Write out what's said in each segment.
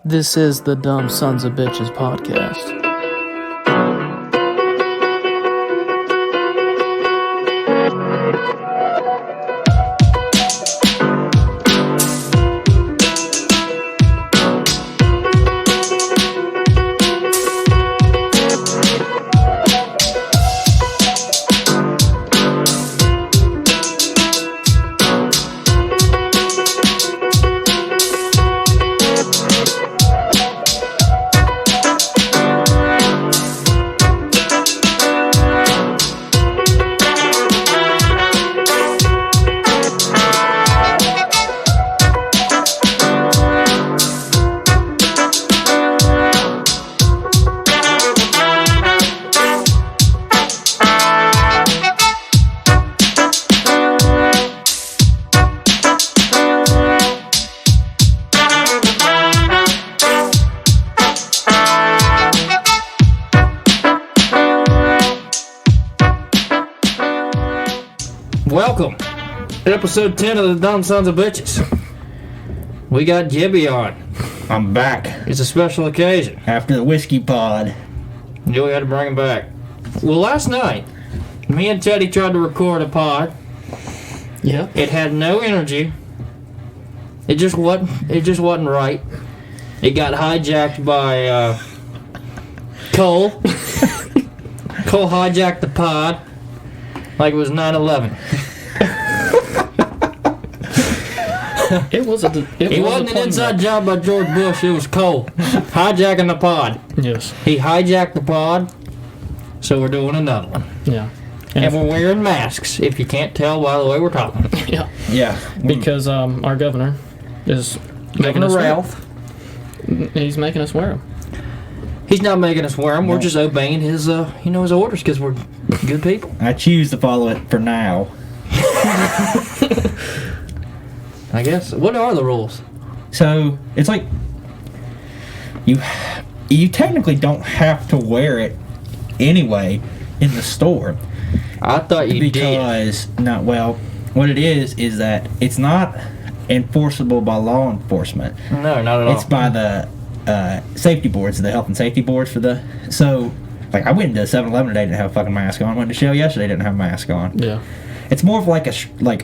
This is the Dumb Sons of Bitches podcast. Welcome to episode 10 of the Dumb Sons of Bitches. We got Gibby on. I'm back. It's a special occasion. After the whiskey pod. Knew we had to bring him back. Well, last night, me and Teddy tried to record a pod. Yeah. It had no energy. It just wasn't right. It got hijacked by Cole. Cole hijacked the pod like it was 9/11. It wasn't an inside job by George Bush. It was Cole hijacking the pod. Yes. He hijacked the pod, so we're doing another one. Yeah. And we're wearing masks, if you can't tell by the way we're talking. Yeah. Yeah. Because our governor is making us Ralph. He's making us wear them. He's not making us wear them. We're just obeying his, his orders because we're good people. I choose to follow it for now. I guess. What are the rules? So, it's like you technically don't have to wear it anyway in the store. I thought you did. Because, what it is that it's not enforceable by law enforcement. No, not at all. It's by the safety boards, the health and safety boards for the... So, like, I went to 7-Eleven today, didn't have a fucking mask on. Went to Shell yesterday, didn't have a mask on. Yeah. It's more of like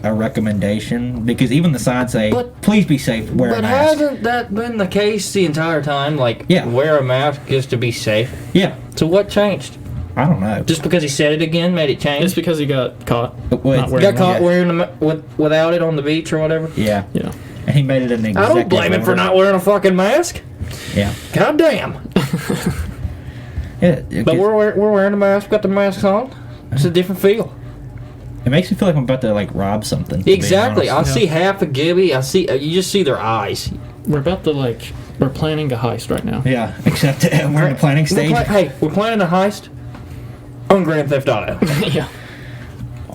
a recommendation, because even the signs say, please be safe, wear a mask. But hasn't that been the case the entire time? Like, Yeah. wear a mask just to be safe? Yeah. So what changed? I don't know. Just because he said it again made it change? It's because he got caught. Well, not got caught yeah. wearing them without it on the beach or whatever? Yeah. Yeah. And he made it an executive I don't blame him for order. not wearing a fucking mask. Yeah. God damn. Yeah. But we're wearing a mask, got the masks on. It's a different feel. It makes me feel like I'm about to, like, rob something. to be Exactly. I honest. see half of Gibby. You just see their eyes. We're about to, we're planning a heist right now. Yeah, except we're in the planning stage. We're planning a heist on Grand Theft Auto. Yeah.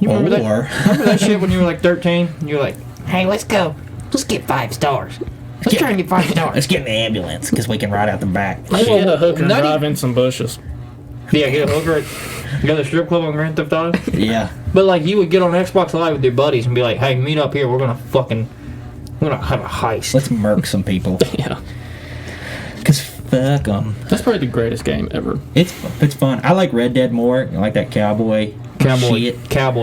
You remember that? Remember that Or... shit when you were like 13? You were like, hey, let's go. Let's get 5 stars. Let's try and get 5 stars. Let's get in the ambulance, because we can ride out the back. Get a hooker and Not drive in some bushes. Yeah, get a hooker go to the strip club on Grand Theft Auto. Yeah. But like you would get on Xbox Live with your buddies and be like, hey, meet up here. We're gonna have a heist. Let's murk some people. Yeah. Because fuck them. That's probably the greatest game ever. It's fun. I like Red Dead more. I like that cowboy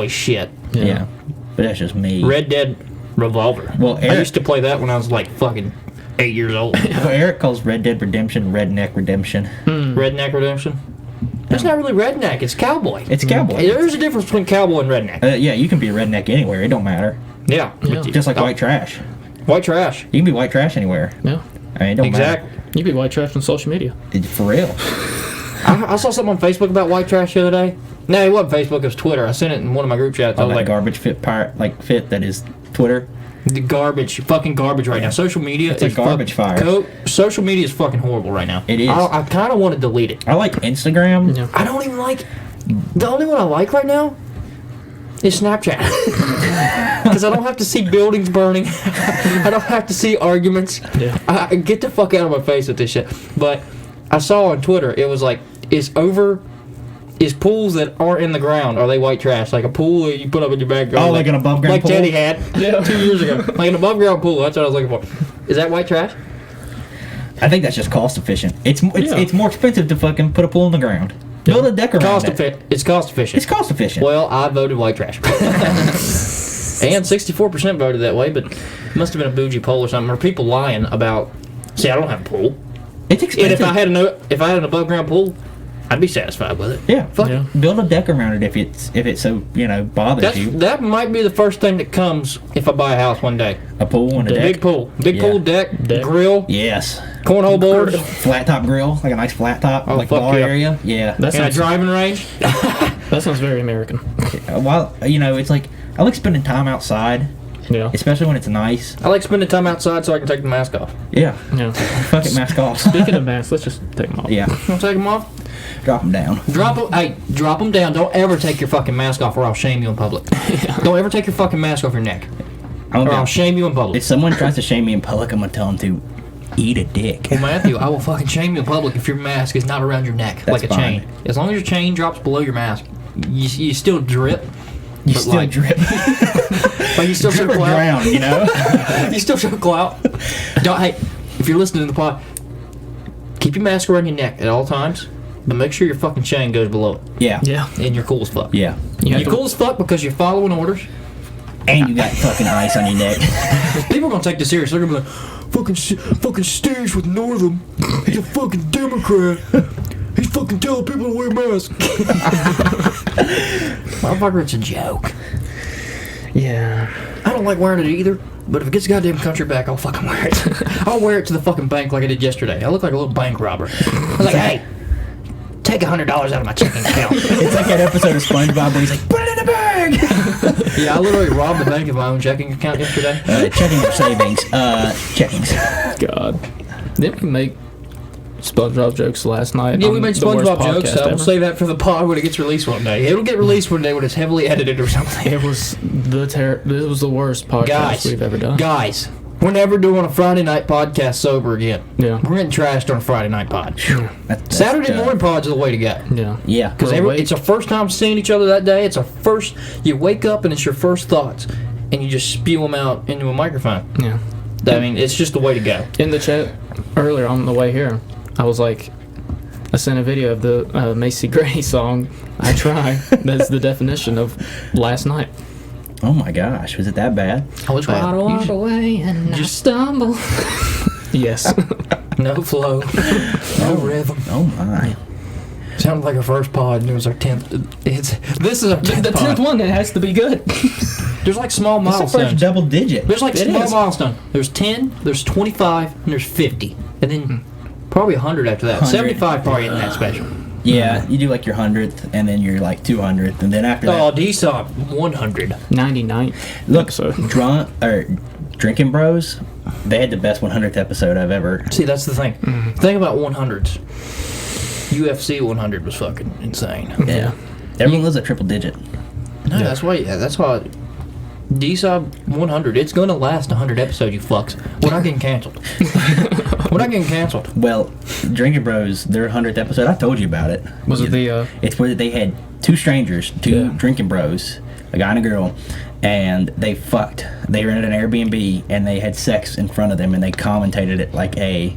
shit. Yeah. But that's just me. Red Dead Revolver. Well, I used to play that when I was like fucking 8 years old. Well, Eric calls Red Dead Redemption Redneck Redemption. Redneck Redemption? It's not really redneck, it's cowboy. It's cowboy. There's a difference between cowboy and redneck. Yeah, you can be a redneck anywhere. It don't matter. Yeah. Just like white trash. White trash. You can be white trash anywhere. Yeah. I mean, it don't Exactly. You be white trash on social media. matter. For real. I saw something on Facebook about white trash the other day. No, it wasn't Facebook, it was Twitter. I sent it in one of my group chats. I All was that like, garbage fit that is Twitter. the garbage, fucking garbage right now. Social media It's a garbage fire. Social media is fucking horrible right now. It is. I kind of want to delete it. I like Instagram. Yeah. I don't even like... The only one I like right now is Snapchat. Because I don't have to see buildings burning. I don't have to see arguments. Yeah. I get the fuck out of my face with this shit. But I saw on Twitter, it was like, is pools that aren't in the ground, are they white trash? Like a pool that you put up in your backyard. Oh, like an above ground pool? Like Teddy had 2 years ago. Like an above ground pool, that's what I was looking for. Is that white trash? I think that's just cost efficient. It's Yeah. more expensive to fucking put a pool in the ground. Build a deck around it. It's cost efficient. It's cost efficient. Well, I voted white trash. And 64% voted that way, but it must have been a bougie poll or something. Or people lying about, see, I don't have a pool. It's expensive. And if I had an above ground pool, I'd be satisfied with it. Yeah. Fuck Yeah. it. Build a deck around it if it so, bothers you. That might be the first thing that comes if I buy a house one day. A pool and a deck. Big pool. Big Yeah. pool, deck, grill, Yes. cornhole board, Flat top grill, like a nice flat top, Oh, like fuck bar yeah. area. Yeah. That and a sounds, driving range. that sounds very American. While it's like I like spending time outside, Yeah. especially when it's nice. I like spending time outside so I can take the mask off. Yeah. Yeah. Fuck it, mask off. Speaking of masks, let's just take them off. Yeah. You want to take them off? Drop them down. Drop them down. Don't ever take your fucking mask off or I'll shame you in public. Don't ever take your fucking mask off your neck or I'll shame you in public. If someone tries to shame me in public, I'm gonna tell them to eat a dick. Well, Matthew, I will fucking shame you in public if your mask is not around your neck That's like a fine. chain. As long as your chain drops below your mask, you still drip. You but still like, drip. But you still show Drip or clout. drown, You still show clout. Hey, if you're listening to the pod, keep your mask around your neck at all times, but make sure your fucking chain goes below it. Yeah. Yeah. And you're cool as fuck. Yeah. You You're cool as fuck because you're following orders. And you got fucking ice on your neck. People are gonna take this serious. They're gonna be like, fucking Steve with Northam. He's a fucking Democrat. He's fucking telling people to wear masks. Motherfucker, it's a joke. Yeah. I don't like wearing it either, but if it gets goddamn country back, I'll fucking wear it. I'll wear it to the fucking bank like I did yesterday. I look like a little bank robber. I was like, hey, take $100 out of my checking account. It's like that episode of SpongeBob where he's like, put it in a bag! Yeah, I literally robbed the bank of my own checking account yesterday. Checking your savings. Checkings. God. Didn't we make SpongeBob jokes last night? Yeah, we on made the worst SpongeBob jokes. podcast We'll ever? save that for the pod when it gets released one day. It'll get released one day when it's heavily edited or something. It was it was the worst podcast Guys, we've ever done. Guys, we're never doing a Friday night podcast sober again. Yeah. We're getting trashed on a Friday night pod. That's Saturday morning pods are the way to go. Yeah. Yeah. Because it's our first time seeing each other that day. It's our first. You wake up and it's your first thoughts, and you just spew them out into a microphone. Yeah. I mean, it's just the way to go. In the chat earlier on the way here, I was like, I sent a video of the Macy Gray song, I Try. That's the definition of last night. Oh my gosh, was it that bad? I was Walk away and I stumble. Yes. no flow, no rhythm. Oh my. Sounded like our first pod, and it was our 10th. This is our 10th The 10th one, it has to be good. There's like small It's the first milestones. double digit. There's like It small is. milestone. There's 10, there's 25, and there's 50. And then probably 100 after that. 100. 75 probably isn't that special. Yeah, you do like your 100th, and then you're like 200th, and then after that. Oh, D-Sop, 100. 99. Look, so Drinking Bros, they had the best 100th episode I've ever. See, that's the thing. Think about 100s. UFC 100 was fucking insane. Yeah. Everyone loves a triple digit. No, that's why D-Sub 100, it's going to last 100 episodes, you fucks. We're not getting canceled. We're not getting canceled. Well, Drinking Bros, their 100th episode, I told you about it. Was it the, It's where they had two strangers, two Yeah. Drinking Bros, a guy and a girl, and they fucked. They rented an Airbnb, and they had sex in front of them, and they commentated it like a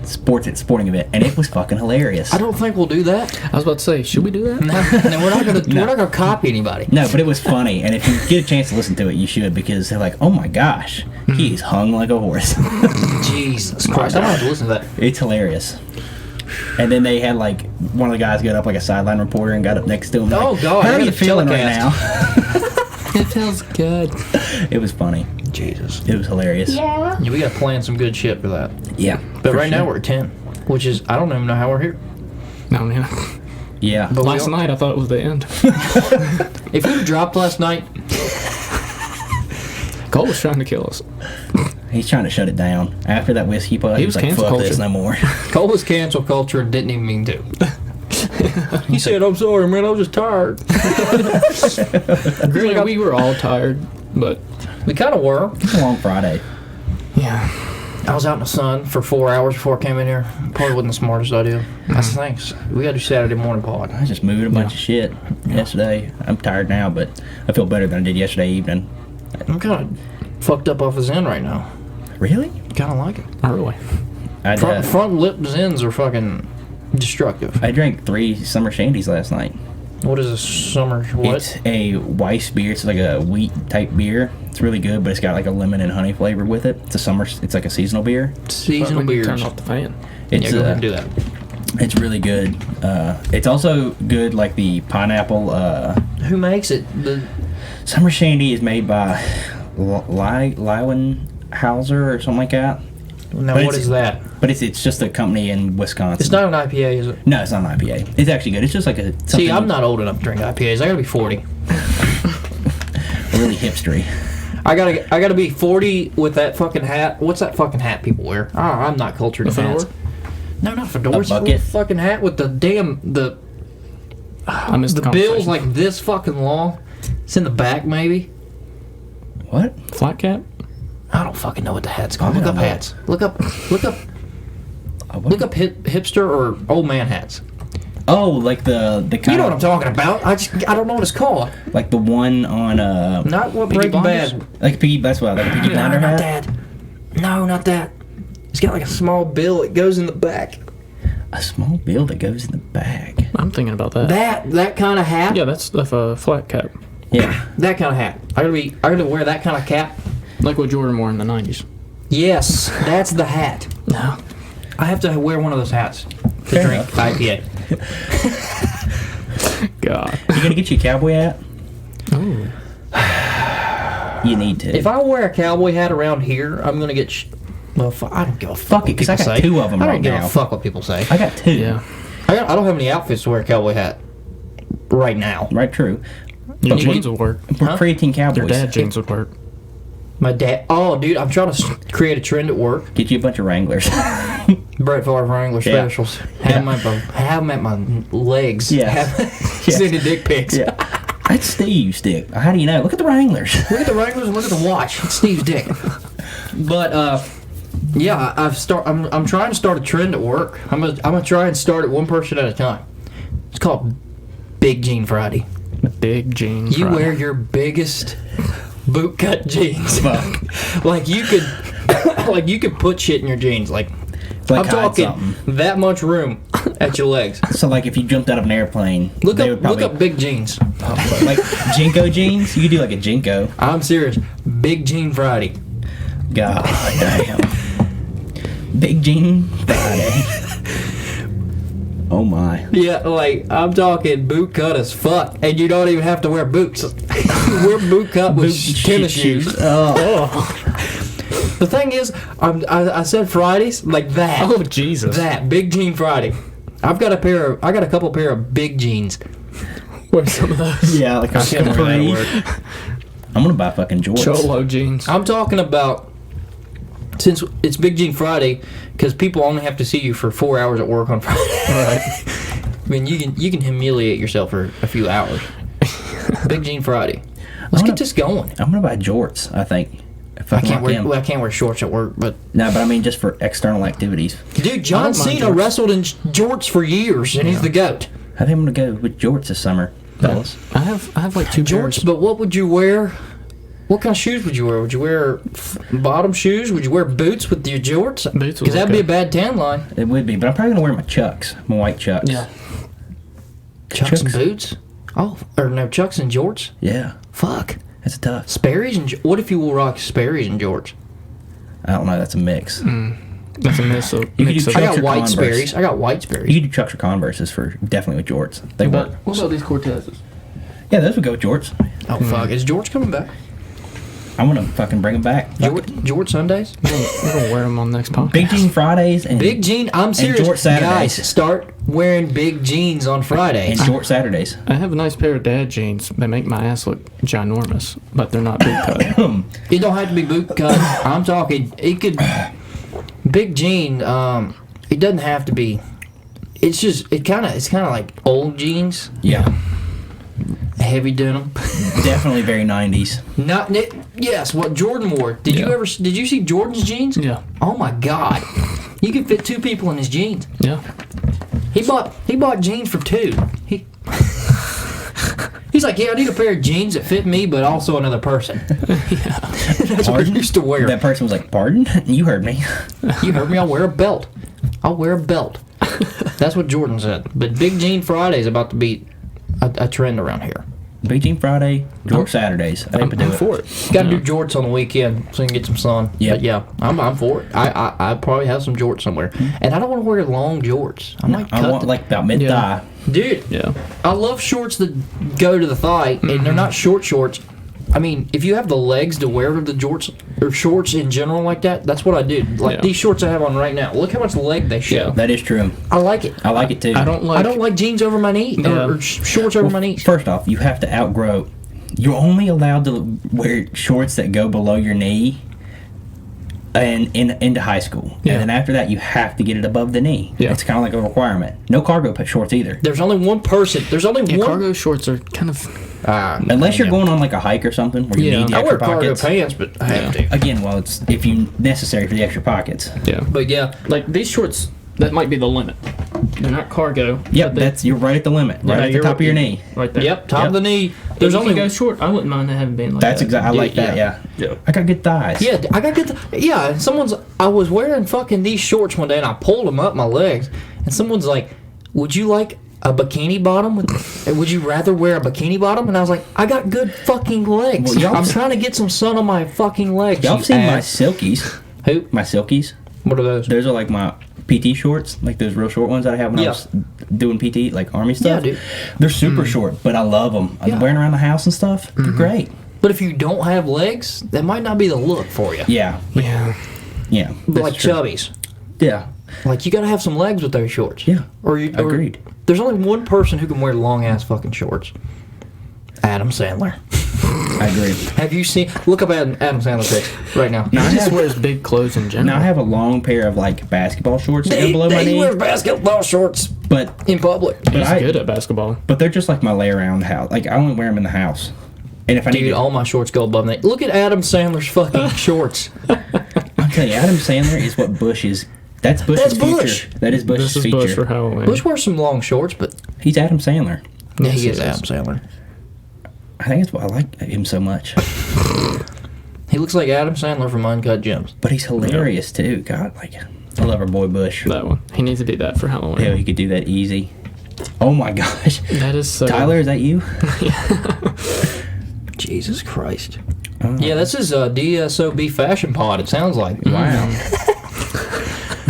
sporting event, and it was fucking hilarious. I don't think we'll do that. I was about to say, should we do that? No, we're not gonna copy anybody. No, but it was funny, and if you get a chance to listen to it, you should, because they're like, oh my gosh, he's hung like a horse. Jesus Christ, I'm gonna have to listen to that. It's hilarious. And then they had like one of the guys got up like a sideline reporter and got up next to him. Oh, like, God, how I are you gotta feeling right telecast. now? It feels good. It was funny. Jesus. It was hilarious. Yeah, we gotta plan some good shit for that. Yeah. But for right now sure. we're at 10, which is, I don't even know how we're here. No, man. Yeah. But Last night I thought it was the end. If we dropped last night, Cole was trying to kill us. He's trying to shut it down. After that whiskey pod, he was like, cancel fuck this culture. no more. Cole was cancel culture and didn't even mean to. He said, I'm sorry, man, I was just tired. Really, we were all tired, but We kind of were. It's a long Friday. yeah. I was out in the sun for 4 hours before I came in here. Probably wasn't the smartest idea. That's the thing. We gotta do Saturday morning pod. I was just moving a bunch of shit yesterday. I'm tired now, but I feel better than I did yesterday evening. I'm kind of fucked up off the Zen right now. Really? Kind of like it. Early. Front lip ends are fucking destructive. I drank 3 summer shandies last night. What is a summer? What? It's a Weiss beer. It's like a wheat type beer. It's really good, but it's got like a lemon and honey flavor with it. It's like a seasonal beer. Seasonal beers. Turn off the fan. It's, Go ahead and do that. It's really good. It's also good like the pineapple. Who makes it? The Summer Shandy is made by Leuenhauser or something like that. Now, But what is that? But it's just a company in Wisconsin. It's not an IPA, is it? No, it's not an IPA. It's actually good. It's just like a something See, I'm not old enough to drink IPAs. I gotta be 40. really hipstery. I gotta be 40 with that fucking hat. What's that fucking hat people wear? I'm not cultured in hats. No, not fedora. It's a bucket? fucking hat with the damn I missed the the bill's conversation. like this fucking long. It's in the back, maybe. What? Flat cap? I don't fucking know what the hat's called. I Look don't up know. hats. Look up hipster or old man hats. Oh, like the kind You know what of I'm talking about. I don't know what it's called. like the one on Not what Piggy Breaking Blinders? Bad. like piggy. That's what like a piggy No, blinder not hat. that. No, not that. It's got like a small bill. It goes in the back. A small bill that goes in the bag. I'm thinking about that. That kind of hat. Yeah, that's a flat cap. Yeah. That kind of hat. I gotta wear that kind of cap. Like what Jordan wore in the 90s. Yes, that's the hat. No. I have to wear one of those hats to Fair drink IPA. God. You gonna get you a cowboy hat? Oh. You need to. If I wear a cowboy hat around here, I'm gonna get. Well, I don't give a fuck. Fuck it, 'cause I what got people 2 of them say. I right don't give now. a fuck what people say. I got 2. Yeah. I don't have any outfits to wear a cowboy hat right now. Right, true. Your But jeans would work. We're Huh? creatine cowboys. Your dad jeans would work. My dad. Oh, dude, I'm trying to create a trend at work. Get you a bunch of Wranglers. Brett Favre Wrangler Yeah. specials. Have them at my legs. Yeah. Send dick pics. Yeah. That's Steve's dick. How do you know? Look at the Wranglers. Look at the Wranglers and look at the watch. It's Steve's dick. But yeah, I'm trying to start a trend at work. I'm gonna try and start it one person at a time. It's called Big Jean Friday. Big jeans. You right. wear your biggest bootcut jeans. Fuck. like you could put shit in your jeans. Like Like I'm hide talking something. that much room at your legs. So like if you jumped out of an airplane, Look they would up probably big jeans. like Jinko jeans. You could do like a Jinko. I'm serious. Big Jean Friday. God damn. Big Jean Friday. Oh my. Yeah, like I'm talking boot cut as fuck, and you don't even have to wear boots. Wear boot cut with tennis shoes. Oh. The thing is, I said Fridays like that. Oh, Jesus. That Big Jean Friday. I got a couple pair of big jeans. Wear some of those. Yeah, like a Can't wear that at capri. work. I'm gonna buy fucking jorts. Cholo jeans. I'm talking about since it's Big Jean Friday, because people only have to see you for 4 hours at work on Friday. Right. I mean, you can humiliate yourself for a few hours. Big Jean Friday. Let's get this going. I'm gonna buy jorts. I think. If I can can't rock them. wear shorts at work, but No, but I mean just for external activities. dude, John I don't mind Cena jorts. wrestled in jorts for years, and he's the goat. I think I'm gonna go with jorts this summer, fellas. I have like 2 pairs. Jorts, but what would you wear? What kind of shoes would you wear? Would you wear bottom shoes? Would you wear boots with your jorts? Boots would Because that'd look be a good. bad tan line. It would be, but I'm probably gonna wear my Chucks, my white Chucks. Yeah. Chucks and boots? Oh, or no, Chucks and jorts? Yeah, Fuck. that's tough. Sperry's and what if you will rock Sperry's and jorts? I don't know. That's a mix. That's a mix of. You could Mix do of I Chucks got or white Converse. Sperry's. I got white Sperry's. You could do Chucks or Converses for definitely with jorts. They work. what about these Cortezes? Yeah, those would go with jorts. Oh fuck! Is George coming back? I'm gonna fucking bring them back. George Sundays? We're gonna wear them on the next podcast. Big Jean Fridays and Big jean. I'm serious. George Saturdays. Guys, start wearing big jeans on and Fridays. short Saturdays. I have a nice pair of dad jeans. They make my ass look ginormous, but they're not big cut. It don't have to be boot cut. I'm talking. It could. Big jean. It doesn't have to be. It's just. It's kind of like old jeans, Yeah, heavy denim. definitely very 90s. Not. Yes, what Jordan wore. Did you Yeah. ever? Did you see Jordan's jeans? Yeah. Oh my God. You could fit 2 people in his jeans. Yeah. He bought jeans for 2. He He's like, yeah, I need a pair of jeans that fit me, but also another person. That's what he used to wear. That person was like, pardon? You heard me. You heard me. I'll wear a belt. I'll wear a belt. That's what Jordan said. But Big Jean Friday is about to be a trend around here. Big Jean Friday, Jorts Saturdays. I think we do I'm it. for it. Got to do jorts on the weekend so you can get some sun. Yeah. But yeah, I'm for it. I probably have some jorts somewhere. And I don't want to wear long jorts. I might I cut want them. like about mid-thigh. Dude, Yeah. I love shorts that go to the thigh, and they're not short shorts. I mean, if you have the legs to wear the jorts or shorts in general like that, that's what I do. Like these shorts I have on right now. Look how much leg they show. Yeah. That is true. I like it. I like it too. I don't like jeans over my knee or shorts over my knees. First off, you have to outgrow. You're only allowed to wear shorts that go below your knee and into high school. Yeah. And then after that, you have to get it above the knee. Yeah. It's kind of like a requirement. No cargo shorts either. There's only one person. There's only one. Cargo shorts are kind of. Unless you're going on like a hike or something where you need the I wear extra cargo pockets. pants, but I have to. Again, well, it's if you necessary for the extra pockets. Yeah. But yeah, Like these shorts, that might be the limit. They're not cargo. Yep, but they- you're right at the limit, right at the you're- top of your knee. Right there. yep, top Yep. of the knee. There's There's only only go short. I wouldn't mind having been like That's that. exactly. I like that. Yeah. Yeah. I got good thighs. Yeah, I got good. Yeah, I was wearing fucking these shorts one day, and I pulled them up my legs, and someone's like, "Would you like a bikini bottom? Would you rather wear a bikini bottom?" And I was like, "I got good fucking legs. Well, y'all- I'm trying to get some sun on my fucking legs." Y'all you seen my ass." silkies? Who? My silkies. What are those? Those are like my PT shorts, like those real short ones that I have when I Yeah. was doing PT, like army stuff. dude. They're super short, but I love them. Yeah. I'm wearing around the house and stuff. They're great. But if you don't have legs, that might not be the look for you. Yeah, Yeah. yeah. But that's like true. chubbies. Yeah, Like, you gotta have some legs with those shorts. yeah. Or you. Or, Agreed. There's only one person who can wear long ass fucking shorts. Adam Sandler. I agree. Have you seen? Look up Adam Sandler pics right now. Now I He just have, wears big clothes in general. now I have a long pair of like basketball shorts that go below my He knee, wears basketball shorts but in public. He's I- good at basketball. but they're just like my lay around house. Like I only wear them in the house, and if I need Dude, to, all my shorts go above me. Look at Adam Sandler's fucking shorts. I'll tell you, Adam Sandler is what Bush is. That's Bush's That's future. Bush. That is Bush's This is future. Bush for Halloween. Bush wears some long shorts, but He's Adam Sandler. yeah, Yes, he he is is. Adam Sandler. I think that's why I like him so much. He looks like Adam Sandler from Uncut Gems. But he's hilarious too. God, like I love our boy Bush. That one. He needs to do that for Halloween. Yeah, he could do that easy. Oh my gosh. That is so. Tyler, is that you? Jesus Christ. Oh. Yeah, this is a DSOB fashion pod, it sounds like. Wow.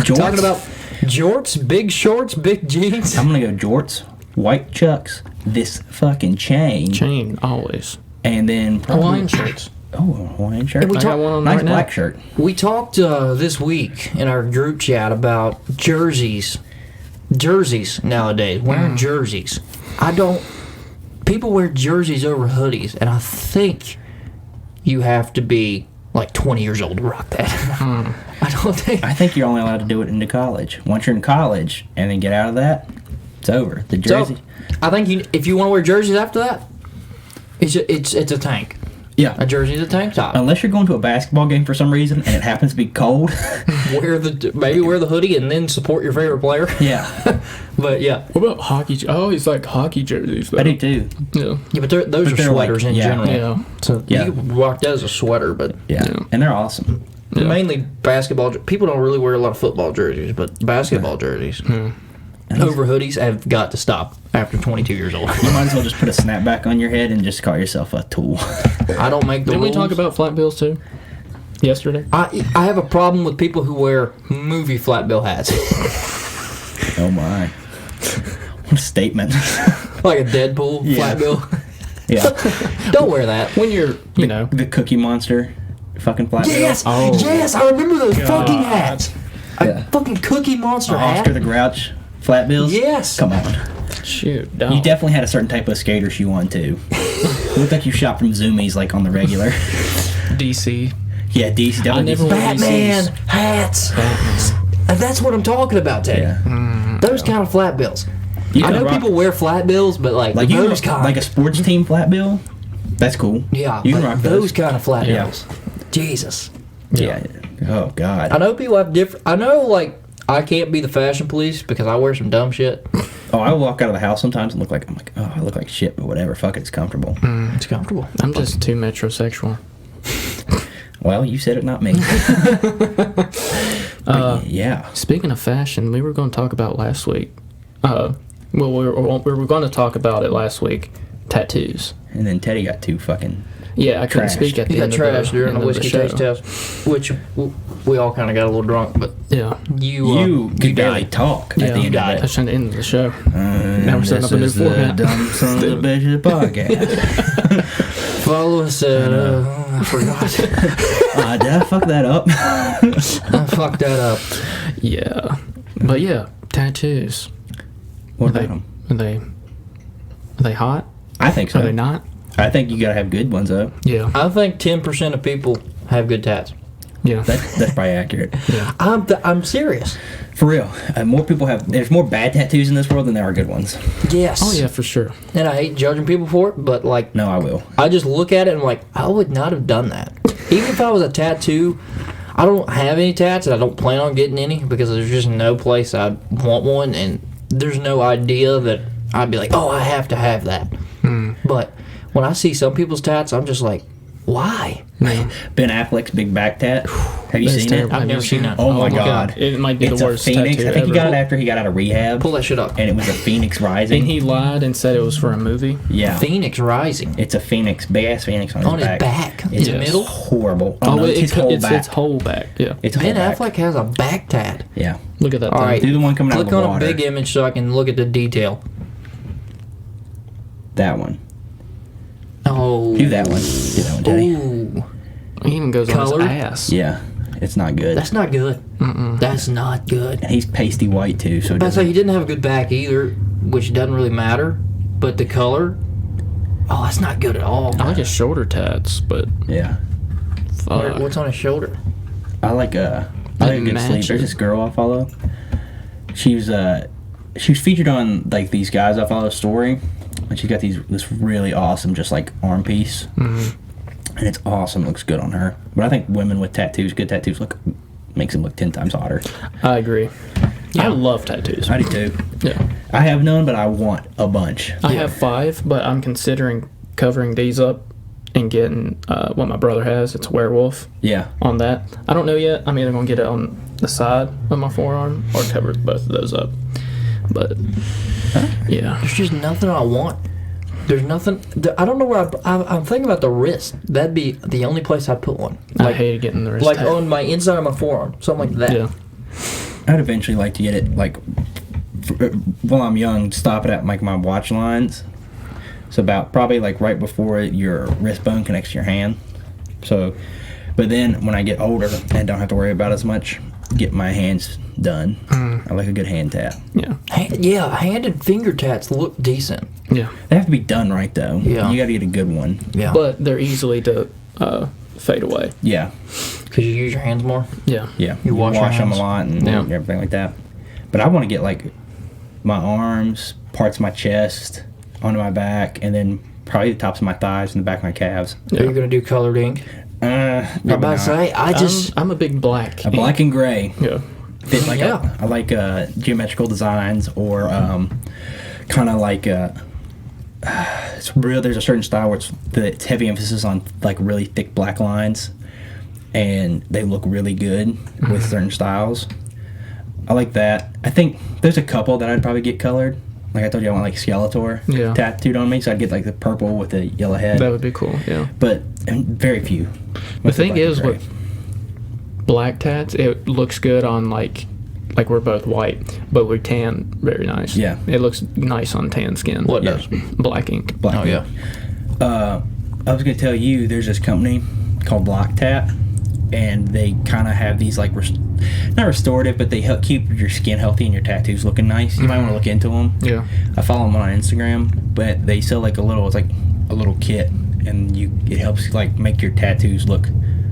Jorts? Talking about jorts, big shorts, big jeans. I'm gonna go jorts, white chucks, this fucking chain, Chain, always. and then probably Hawaiian shirts. Oh, a Hawaiian shirt. And we I got one on Nice right black now. shirt. We talked this week in our group chat about jerseys. Jerseys nowadays, wearing jerseys. People wear jerseys over hoodies, and I think you have to be like 20 years old to rock that. I don't think. I think you're only allowed to do it into college. Once you're in college and then get out of that, it's over. The jersey. So, I think if you want to wear jerseys after that, it's a tank. Yeah. A jersey's a tank top. Unless you're going to a basketball game for some reason and it happens to be cold. Maybe wear the hoodie and then support your favorite player. Yeah. But yeah, What about hockey? Oh, he's like hockey jerseys. Though. I do too. Yeah. yeah, but those But are they're sweaters like- in yeah. general. Yeah. So Yeah. you can rock that as a sweater, but Yeah. Yeah. And they're awesome. Yeah. mainly basketball. People don't really wear a lot of football jerseys, but basketball jerseys over hoodies have got to stop after 22 years old. You might as well just put a snapback on your head and just call yourself a tool. I don't make the Didn't we rules. talk about flat bills too? Yesterday? I have a problem with people who wear movie flat bill hats, Oh my. What a statement. like a Deadpool Yeah. flat bill. Yeah. Don't wear that. When you're, you know. The Cookie Monster fucking flat bill. Yes, Oh. yes, I remember those fucking hats. Yeah. A fucking Cookie Monster hat. Oscar the Grouch flat bills. Yes. Come on. Shoot. You definitely had a certain type of skater shoe on too. Looked like you shopped from Zoomies like on the regular. DC. Yeah, DC definitely. I never DC. wore Batman DCs. hats. And that's what I'm talking about, Teddy. Yeah. Those kind of flat bills. You I can know rock- people wear flat bills, but like like those you kind. like a sports team flat bill. That's cool. yeah, you can but rock those kind of flat Yeah. bills. Jesus. Yeah. Oh God. I know people have different. I know, like, I can't be the fashion police because I wear some dumb shit. Oh, I walk out of the house sometimes and I'm like, oh, I look like shit, but whatever. Fuck it, it's comfortable. It's comfortable. I'm just too metrosexual. Well, you said it, not me. Yeah. Speaking of fashion, we were going to talk about last week. Well, we were going to talk about it last week. Tattoos. And then Teddy got too fucking... Yeah, I couldn't Trashed. speak at the He got end trashed of the, during end the of whiskey show. taste test, which we all kind of got a little drunk, but Yeah. You could barely died. talk Yeah, at the end of that's it. the end of the show. Now we're setting up a new This is format. the Dumb Son of a Bitch podcast. Follow us at, I forgot. Did I fuck that up? I fucked that up. Yeah. But yeah, tattoos. What Are about them? Are they hot? I think so. Are they not? I think you gotta have good ones, though. Yeah. I think 10% of people have good tats. Yeah. That's probably accurate. Yeah. I'm serious. For real. More people have... There's more bad tattoos in this world than there are good ones. Yes. Oh yeah, for sure. And I hate judging people for it, but like, No, I will. I just look at it and I'm like, I would not have done that. Even if I was a tattoo, I don't have any tats and I don't plan on getting any because there's just no place I'd want one, and there's no idea that I'd be like, oh, I have to have that. But when I see some people's tats, I'm just like, why? Yeah. Ben Affleck's big back tat. Have you That's seen terrible. it? I've never seen that. Oh my god. It might be It's the a worst phoenix. tattoo I think he ever. got it after he got out of rehab. Pull that shit up. And it was a phoenix rising. And he lied and said it was for a movie. Yeah. Phoenix Rising. It's a phoenix, big ass phoenix on his On his back. back. It's In the middle. horrible. Oh, no, it's his whole back. It's whole back. Yeah. It's Ben whole back. Affleck has a back tat. Yeah. Look at that All thing. right. Do the one coming out of Click the on water. a big image so I can look at the detail. That one. Oh. Do that one. Do that one, Teddy. Ooh. He even goes Colored? on his ass. Yeah. It's not good. That's not good. That's not good. And he's pasty white too, so it But I say doesn't... he didn't have a good back either, which doesn't really matter. But the color, oh, that's not good at all. I like his shoulder tats, but Yeah. fuck. What's on his shoulder? I like a good match sleep. it. There's this girl I follow. She was featured on like these guys I follow story, and she's got this really awesome just like arm piece, and it's awesome. It looks good on her. But I think women with tattoos, good tattoos, makes them look 10 times hotter. I agree. I love tattoos. I do too. Yeah. I have none, but I want a bunch. I have 5, but I'm considering covering these up and getting what my brother has. It's a werewolf Yeah. on that. I don't know yet. I'm either going to get it on the side of my forearm or cover both of those up. But, yeah. There's just nothing I want. There's nothing. I don't know where I'm thinking about the wrist. That'd be the only place I'd put one. I hated getting the wrist Like tat. on my inside of my forearm, something like that. Yeah. I'd eventually like to get it like while I'm young, stop it at like my watch lines. It's about probably like right before your wrist bone connects to your hand. So, but then when I get older and don't have to worry about as much, get my hands done. I like a good hand tat. Yeah. Hand and finger tats look decent. Yeah. They have to be done right though. Yeah. You got to get a good one. Yeah. But they're easily to fade away. Yeah. Because you use your hands more. Yeah. Yeah. You wash your them a hands. lot and Yeah. everything like that. But I want to get like my arms, parts of my chest, onto my back, and then probably the tops of my thighs and the back of my calves. Are you gonna do colored ink? Probably I'm about not. to say, I'm a big black. A black and gray. Yeah. Fit like Yeah. I like geometrical designs or kind of like it's real. There's a certain style where it's heavy emphasis on like really thick black lines, and they look really good with certain styles. I like that. I think there's a couple that I'd probably get colored. Like I told you, I want like Skeletor tattooed on me, so I'd get like the purple with the yellow head. That would be cool. Yeah. But very few. The thing Black and is, gray. with black tats, it looks good on like we're both white, but we tan very nice. Yeah. It looks nice on tan skin. What Yeah. does? Black ink. Black Oh, and- yeah. I was gonna tell you, there's this company called Block Tat, and they kind of have these like not restorative, but they help keep your skin healthy and your tattoos looking nice. You might want to look into them. Yeah. I follow them on Instagram, but they sell like it's like a little kit, and it helps like make your tattoos look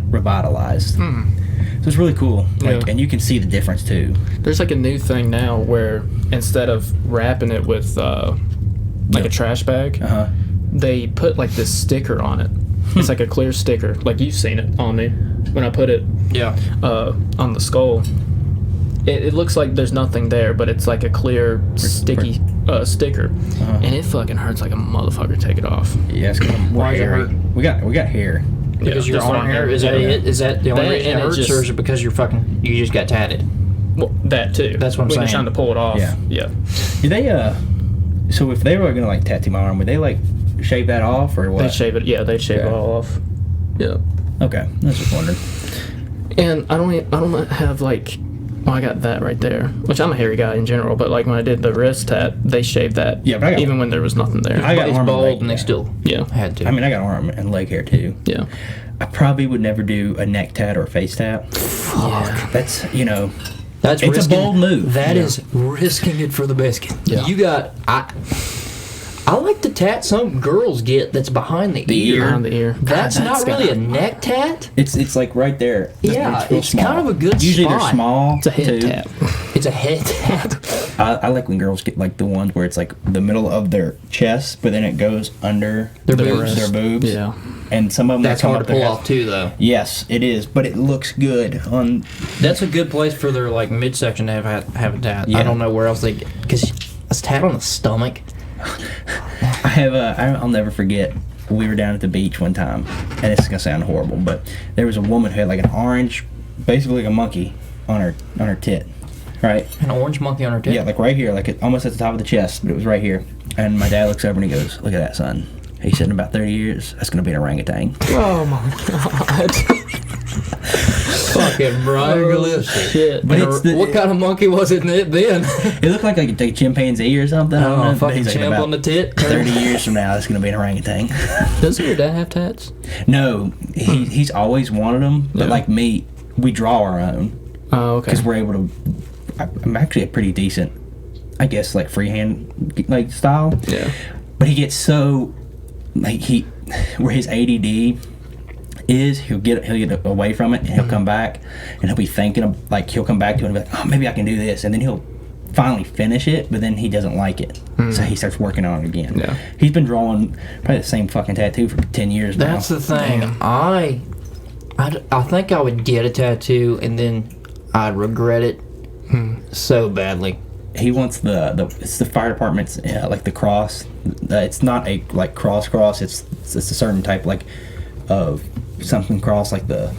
revitalized. So it's really cool. Like, Yeah. and you can see the difference too. There's like a new thing now where instead of wrapping it with like a trash bag, they put like this sticker on it. It's like a clear sticker. Like you've seen it on me when I put it Yeah. on the skull. it looks like there's nothing there, but it's like a clear sticky sticker, and it fucking hurts like a motherfucker. Take it off. Yeah, it's kind of more Why does it hairy. hurt? We got hair. Because Yeah, your just arm on hair? there. Is that Yeah. it? Is that the only That, reason it and it hurts, just- or is it because you just got tatted? Well, that too. That's what I'm when saying. you're trying to pull it off. Yeah. Yeah. Do they so if they were gonna like tattoo my arm, would they like shave that off or what? They'd shave it. Yeah, they'd shave it Okay. all off. Yeah. Okay, I was just wondering. And I don't have like, well, I got that right there, which I'm a hairy guy in general, but like when I did the wrist tat, they shaved that. Yeah, but I got- even when there was nothing there. I got It's arm and bald, leg, and they yeah. still Yeah. had to. I mean, I got arm and leg hair too. Yeah. I probably would never do a neck tat or a face tat. Fuck. That's That's it's a risking, bold move. That Yeah. is risking it for the biscuit. Yeah. You got I like the tat some girls get that's behind the ear. Behind the ear. That's God, not that's really a got- neck tat. It's like right there. Yeah, real it's small. kind of a good Usually spot. they're small. It's a head too. tap. It's a head tat. I like when girls get like the ones where it's like the middle of their chest, but then it goes under Their their boobs. Their boobs. Yeah. And some of them That's that come hard up to pull there off too, though. Yes, it is, but it looks good on. That's a good place for their like midsection to have a tat. Yeah. I don't know where else they because a tat on the stomach. I have I'll never forget. We were down at the beach one time, and it's gonna sound horrible, but there was a woman who had like an orange, basically like a monkey on her tit, right? An orange monkey on her tit. Yeah, like right here, like almost at the top of the chest, but it was right here. And my dad looks over and he goes, "Look at that, son." He said, "In about 30 years, that's gonna be an orangutan." Oh my god. Fucking braggalicious. Shit. But And it's the- what kind of monkey was it then? It looked like a chimpanzee or something. I don't know, Oh, but fucking he's like, champ about on the tit. 30 years from now, it's gonna be an orangutan. Doesn't your dad have tats? No, he's always wanted them, but Yeah. like me, we draw our own Oh, okay. because we're able to. I'm actually a pretty decent, I guess, like freehand like style. Yeah. But he gets so like where his ADD is, he'll get away from it and he'll come back and he'll be thinking of, like he'll come back to it and be like, oh, maybe I can do this, and then he'll finally finish it, but then he doesn't like it, so he starts working on it again. Yeah. He's been drawing probably the same fucking tattoo for 10 years now. That's the thing. I think I would get a tattoo and then I'd regret it so badly. He wants it's the fire department's like the cross. It's not a like cross. It's a certain type like of something cross, like the.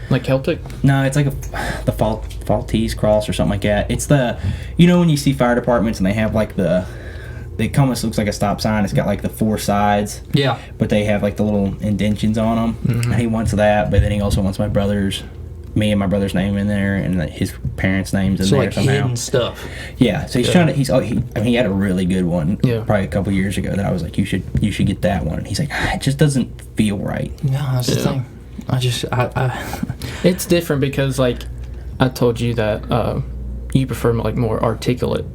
Like Celtic? No, it's like the Maltese cross or something like that. It's the, when you see fire departments and they have like it almost looks like a stop sign. It's got like the four sides, Yeah. but they have like the little indentions on them. And he wants that, but then he also wants me and my brother's name in there, and his parents' names in So there like somehow. hidden stuff. Yeah, so he's trying to. He had a really good one. Yeah. Probably a couple years ago that I was like, you should get that one. And he's like, it just doesn't feel right. No, that's the Yeah. thing. I It's different because, like, I told you that you prefer like more articulate.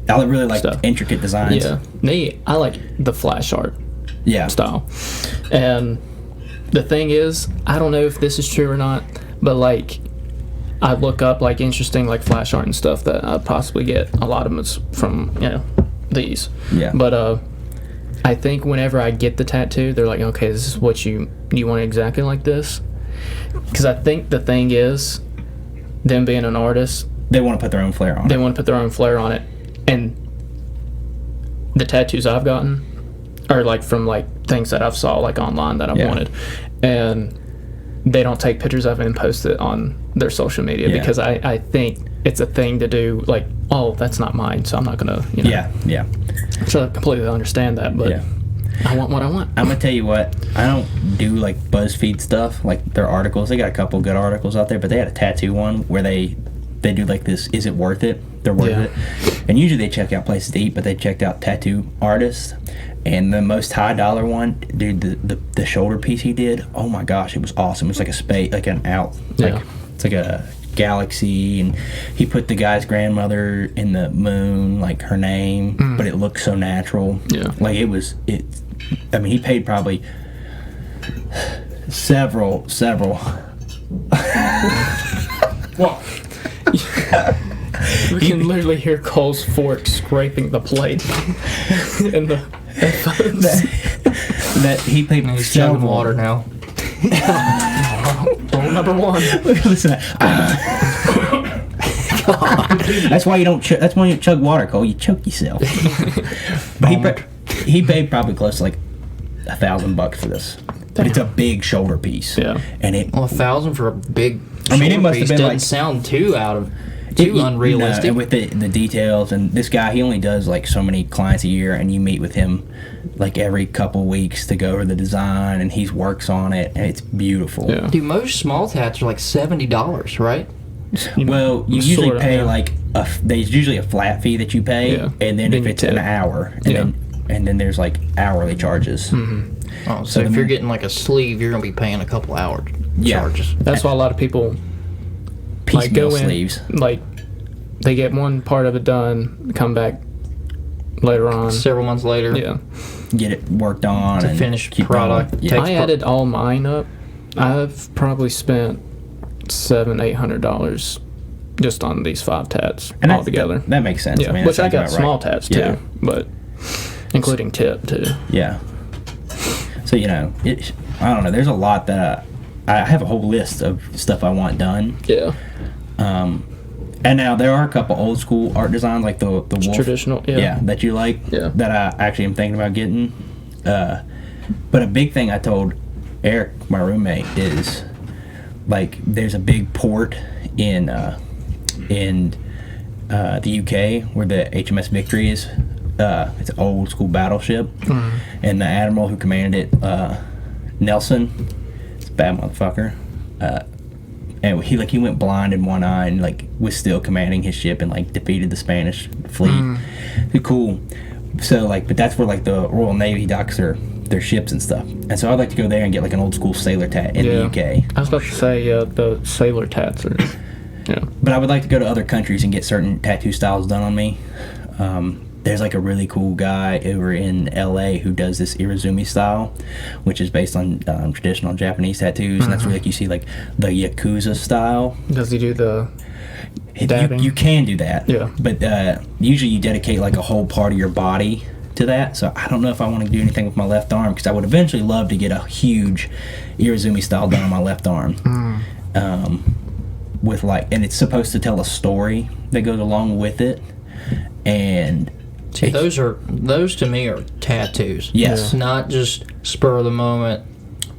I really like Stuff. intricate designs. Yeah. Me, I like the flash art Yeah. style. And the thing is, I don't know if this is true or not, but like, I look up like interesting like flash art and stuff that I possibly get. A lot of them is from these. Yeah. But I think whenever I get the tattoo, they're like, okay, this is what you want exactly like this. Because I think the thing is, them being an artist, They want to put their own flair on they it. want to put their own flair on it. And the tattoos I've gotten are like from like things that I've saw like online that I Yeah. wanted, and they don't take pictures of it and post it on their social media Yeah. because I think it's a thing to do, like, oh, that's not mine, so I'm not gonna Yeah, yeah. So I completely understand that, but Yeah. I want what I want. I'm gonna tell you what, I don't do like BuzzFeed stuff, like their articles. They got a couple good articles out there, but they had a tattoo one where they do like this, is it worth it? They're worth Yeah. it. And usually they check out places to eat, but they checked out tattoo artists. And the most high dollar one, dude, the shoulder piece he did, oh my gosh, it was awesome. It was like a space, like an out, Yeah. like it's like a galaxy, and he put the guy's grandmother in the moon, like her name, but it looked so natural. Yeah. Like I mean, he paid probably several. Well, you can literally hear Cole's fork scraping the plate in the headphones. that he paid He's chugging several. water now. Rule number one. Listen, That's why you don't. That's why you chug water, Cole. You choke yourself. But he paid probably close to like $1,000 for this. But it's a big shoulder piece. Yeah. And it. Well, $1,000 for a big. I mean, it must have piece been doesn't like sound too unrealistic. And with the details, and this guy, he only does like so many clients a year, and you meet with him like every couple weeks to go over the design, and he works on it, and it's beautiful. Yeah. Dude, most small tats are like $70, right? Well, you usually Sorta, pay yeah. like there's usually a flat fee that you pay, Yeah. and then Then if you it's an tip. hour, Yeah. and then there's like hourly charges. Oh, so So if the- you're getting like a sleeve, you're gonna be paying a couple hour Yeah. charges. That's why a lot of people like Piecemeal go in, sleeves. like they get one part of it done, come back later on. Several months later, Yeah. Get it worked on. It's a and finished keep product. going. Yeah. I added all mine up. I've probably spent $700-800 just on these 5 tats And that's- altogether. That makes sense. Yeah, I mean, which that I got sounds about small right. tats too, Yeah. but including tip too. Yeah. So I don't know. There's a lot that I have a whole list of stuff I want done. Yeah, And now there are a couple old school art designs like the wolf. traditional. Yeah, that you like. Yeah. That I actually am thinking about getting. But a big thing I told Eric, my roommate, is like there's a big port in the UK where the HMS Victory is. It's an old school battleship, and the admiral who commanded it, Nelson, it's a bad motherfucker. And he went blind in one eye and like was still commanding his ship and like defeated the Spanish fleet. Cool. So like, but that's where like the Royal Navy docks their ships and stuff. And so I'd like to go there and get like an old school sailor tat in the UK. I was about to say the sailor tats are. Yeah, But I would like to go to other countries and get certain tattoo styles done on me. There's like a really cool guy over in LA who does this Irizumi style, which is based on traditional Japanese tattoos, and that's where like you see like the Yakuza style. does he do the dabbing? You can do that, Yeah. but usually you dedicate like a whole part of your body to that. So I don't know if I want to do anything with my left arm because I would eventually love to get a huge Irizumi style done on my left arm. With like, and it's supposed to tell a story that goes along with it, and See, those to me are tattoos. Yes. Not just spur of the moment.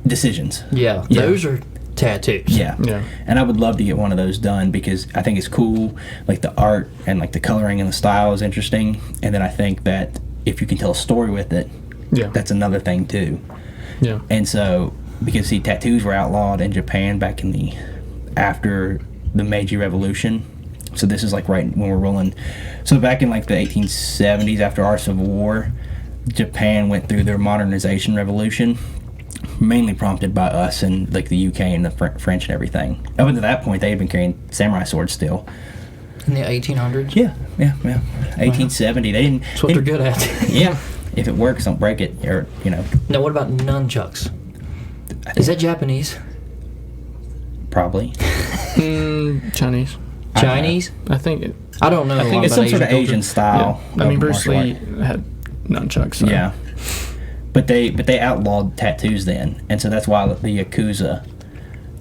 decisions. Yeah, Yeah. those are tattoos. Yeah. Yeah. And I would love to get one of those done because I think it's cool. Like the art and like the coloring and the style is interesting. And then I think that if you can tell a story with it, Yeah. that's another thing too. Yeah. And so, because see, tattoos were outlawed in Japan back in after the Meiji Revolution. So this is like right when we're rolling. So back in like the 1870s, after our Civil War, Japan went through their modernization revolution, mainly prompted by us and like the UK and the French and everything. Up until that point, they had been carrying samurai swords still. In the 1800s. Yeah. 1870, they didn't. That's what they're good at. Yeah. If it works, don't break it, or Now, what about nunchucks? Is that Japanese? probably. Chinese. Chinese? I think. I don't know. I think it's some sort of Asian style. Yeah. I mean, of Bruce martial Lee art. had nunchucks. So. Yeah, but they outlawed tattoos then, and so that's why the Yakuza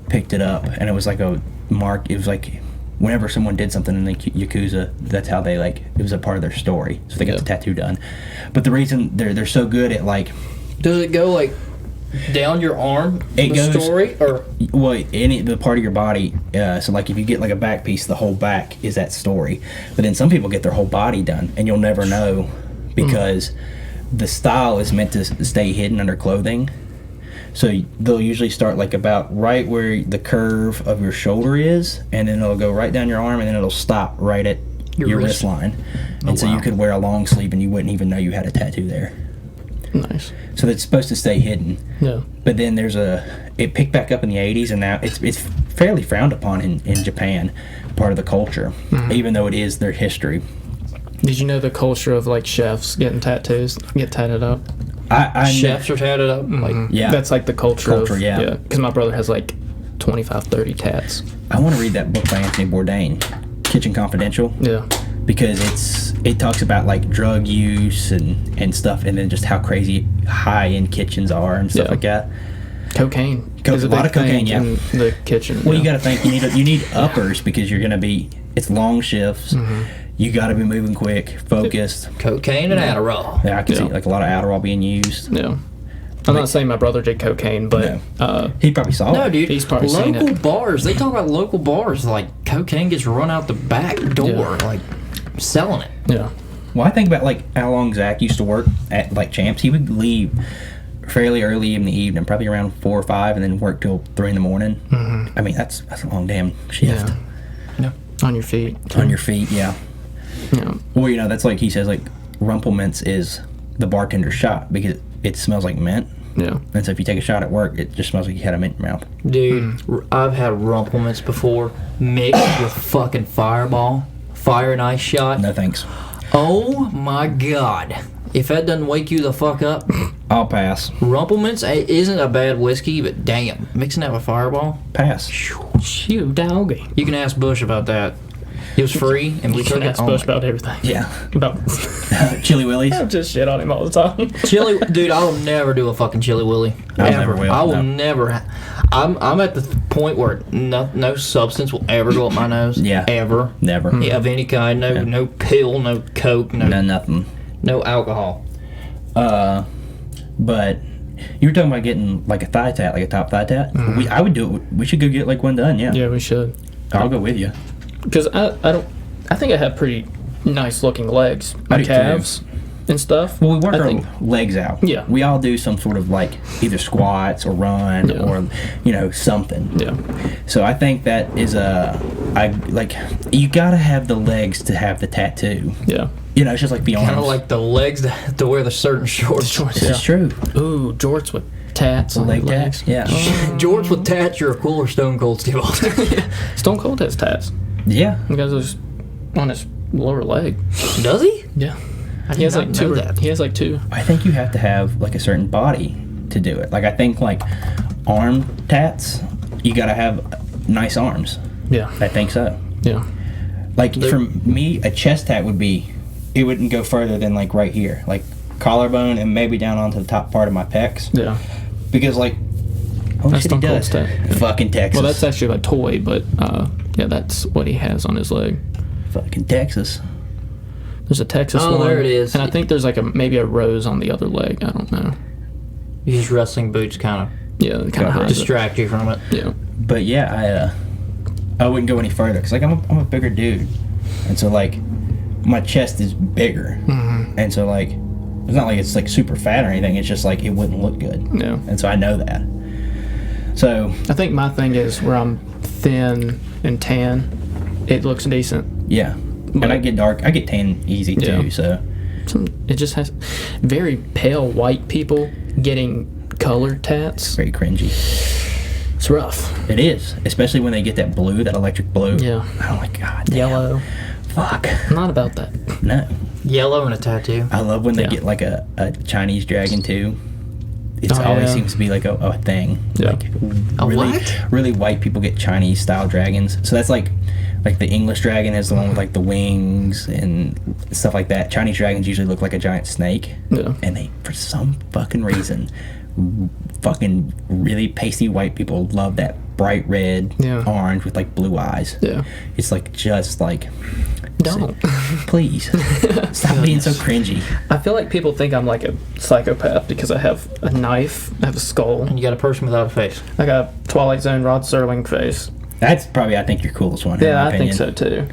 picked it up, and it was like a mark. It was like whenever someone did something in the Yakuza, that's how they like it was a part of their story, so they got Yeah. the tattoo done. But the reason they're so good at like Does it go like down your arm? It the goes- story or the part of your body. So like if you get like a back piece, the whole back is that story. But then some people get their whole body done, and you'll never know because the style is meant to stay hidden under clothing. So they'll usually start like about right where the curve of your shoulder is, and then it'll go right down your arm, and then it'll stop right at your wrist line. And so you could wear a long sleeve, and you wouldn't even know you had a tattoo there. Nice. So it's supposed to stay hidden. Yeah. But then it picked back up in the 80s, and now it's fairly frowned upon in Japan, part of the culture, even though it is their history. Did you know the culture of like chefs getting tattoos, get tatted up? I chefs are tatted up? Like, Yeah. That's like the culture of, yeah. Because my brother has like 25, 30 tats. I want to read that book by Anthony Bourdain, Kitchen Confidential, Yeah. because it talks about like drug use and stuff, and then just how crazy high-end kitchens are and stuff Yeah. like that. Cocaine. A is lot big of cocaine, thing in the kitchen. Well, yeah. you got to think you need uppers because you're going to be it's long shifts. You got to be moving quick, focused. Cocaine and Adderall. Yeah, I can see like a lot of Adderall being used. Yeah. I'm not saying my brother did cocaine, but He probably saw No, it. dude. He's probably seen local it. bars. They talk about local bars. Like, cocaine gets run out the back door. Like, selling it. yeah. Well, I think about like how long Zach used to work at like Champs. He would leave fairly early in the evening, probably around 4 or 5, and then work till 3 in the morning. I mean, that's a long damn shift. Yeah. On your feet. On your feet, yeah. Yeah. Well, you know, that's like he says, like Rumplemints is the bartender's shot because it smells like mint. Yeah. And so if you take a shot at work, it just smells like you had a mint in your mouth. Dude, I've had Rumplemints before mixed with fucking Fireball. Fire and ice shot. No thanks. Oh my god. If that doesn't wake you the fuck up, I'll pass. Rumplemints isn't a bad whiskey, but damn, mixing that with Fireball. Pass. Shoot, doggy. You can ask Bush about that. It was free, and we You can took it. ask Bush about everything. Yeah. About Chili Willies. I just shit on him all the time. Chili, dude, I will never do a fucking Chili Willy. I Ever. never will, I will no. never. I'm at the point where no substance will ever go up my nose. Yeah. Ever. Never. Yeah, of any kind. No pill, no coke, No, nothing. no alcohol. But you were talking about getting like a thigh tat, like a top thigh tat. I would do it. We should go get like one done. Yeah. Yeah, we should. I'll go with you. Because I think I have pretty nice looking legs. I My do too. calves and stuff. Well, we work I our think, legs out. Yeah. We all do some sort of like either squats or run Yeah. or something. Yeah. So I think that is you gotta have the legs to have the tattoo. Yeah. It's just like the arms. Kind of like the legs to wear the certain shorts. This is true. Ooh, jorts with tats on Leg your legs. tats. Yeah. Jorts with tats, you're a cooler Stone Cold Steve Austin. Stone Cold has tats. Yeah. Because it's on his lower leg. Does he? Yeah. I He has did like not two. know that. He has like two. I think you have to have like a certain body to do it. Like I think like arm tats, you gotta have nice arms. Yeah. I think so. Yeah. Like for me, a chest tat it wouldn't go further than like right here, like collarbone and maybe down onto the top part of my pecs. Yeah. Because like, That's shit, he Stone does. Cold's tat. Fucking Texas. Well, that's actually a toy, but yeah, that's what he has on his leg. fucking Texas. There's a Texas Oh, one. there it is. And I think there's like maybe a rose on the other leg. I don't know. These wrestling boots kind of Yeah, it kind of hides it. distract you from it. Yeah. But yeah, I wouldn't go any further because like I'm a bigger dude, and so like my chest is bigger, and so like it's not like it's like super fat or anything. It's just like it wouldn't look good, Yeah. and so I know that. So I think my thing is where I'm thin and tan, it looks decent. yeah, and But- I get dark. I get tan easy Yeah. too. So It just has very pale white people getting colored tats. very cringy. It's rough. It is, especially when they get that blue, that electric blue. Yeah. I'm like, God damn. Yellow. Fuck. I'm not about that. No. Yellow and a tattoo. I love when they Yeah. get like a Chinese dragon too. It always yeah. seems to be like a thing. Yeah. Like A really, what? really white people get Chinese style dragons. So that's like the English dragon is the one with like the wings and stuff like that. Chinese dragons usually look like a giant snake. Yeah. And they, for some fucking reason, fucking really pasty white people love that bright red, Yeah. orange with like blue eyes. Yeah. It's like just like, Don't. please stop being so cringy. I feel like people think I'm like a psychopath because I have a knife, I have a skull, And you got a person without a face. I got a Twilight Zone Rod Serling face. That's probably, I think, your coolest one. in Yeah, my I think opinion. so too.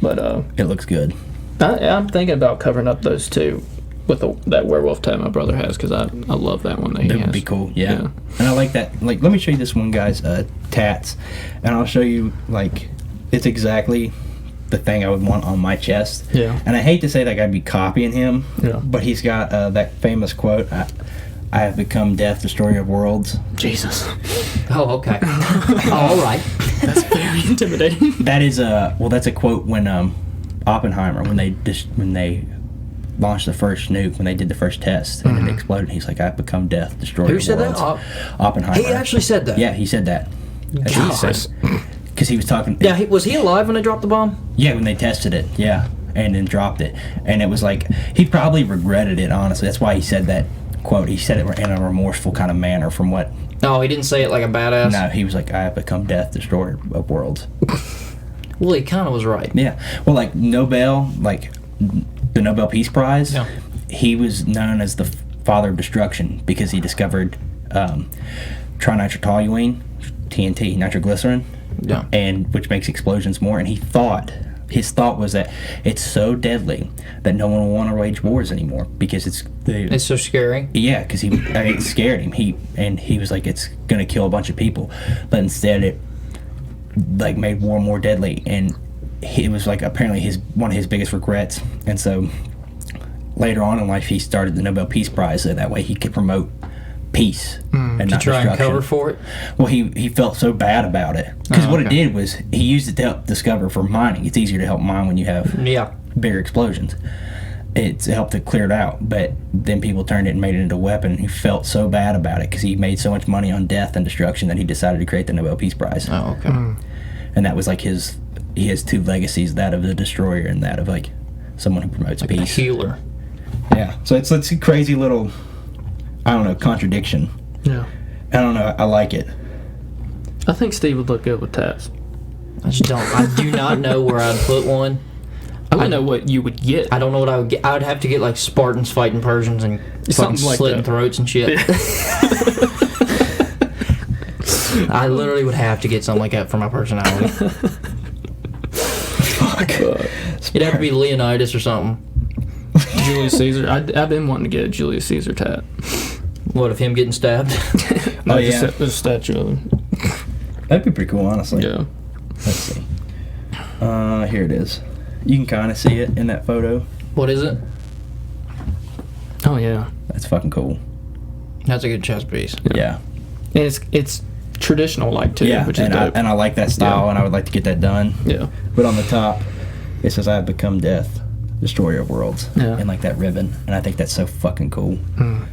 But It looks good. I'm thinking about covering up those two with that werewolf tat my brother has because I love that one that he That has. would be cool, yeah. And I like that. Like, let me show you this one guy's tats, and I'll show you, like, it's exactly the thing I would want on my chest. Yeah. And I hate to say that I'd be copying him, Yeah. but he's got that famous quote, I have become death, destroyer of worlds. Jesus. Oh, okay. All right. That's very intimidating. That is that's a quote when Oppenheimer, when they launched the first nuke, when they did the first test and it exploded, he's like, I've become death, destroyer Who of said worlds. that? Oppenheimer. He actually said that. Yeah, he said that. Jesus. Because he was talking. Yeah, was he alive when they dropped the bomb? Yeah, when they tested it, yeah, and then dropped it, and it was like he probably regretted it. Honestly, that's why he said that quote. He said it in a remorseful kind of manner. From what? No, he didn't say it like a badass. No, he was like, "I have become death, destroyer of worlds." Well, he kind of was right. Yeah. Well, like Nobel, like the Nobel Peace Prize, Yeah. he was known as the father of destruction because he discovered trinitrotoluene, TNT, nitroglycerin, Yeah. and which makes explosions more. And his thought was that it's so deadly that no one will want to wage wars anymore because It's so scary. yeah, because it scared him. He was like, it's gonna kill a bunch of people, but instead it like made war more deadly, and it was like apparently one of his biggest regrets. And so later on in life, he started the Nobel Peace Prize so that way he could promote peace and To not try and destruction. cover for it. Well, he felt so bad about it because what it okay. did was he used it to help discover for mining. It's easier to help mine when you have Yeah. bigger explosions. It helped to clear it out, but then people turned it and made it into a weapon. He felt so bad about it because he made so much money on death and destruction that he decided to create the Nobel Peace Prize. Oh, okay. And that was like he has two legacies, that of the destroyer and that of like someone who promotes A peace. healer. Yeah, so it's a crazy little, I don't know, contradiction. Yeah. I don't know, I like it. I think Steve would look good with tats. I do not know where I'd put one. I don't know what you would get. I don't know what I would get. I would have to get like Spartans fighting Persians and fucking Something like slitting that. throats and shit. I literally would have to get something like that for my personality. Fuck. It'd have to be Leonidas or something. Julius Caesar. I've been wanting to get a Julius Caesar tat. What, of him getting stabbed? Oh, yeah. Just a statue of him. That'd be pretty cool, honestly. Yeah. Let's see. Here it is. You can kind of see it in that photo. What is it? Oh yeah. That's fucking cool. That's a good chess piece. Yeah. And it's traditional like too, Yeah, which is and dope. I like that style, Yeah. and I would like to get that done. Yeah. But on the top, it says, "I have become death, destroyer of worlds," Yeah. and like that ribbon, and I think that's so fucking cool.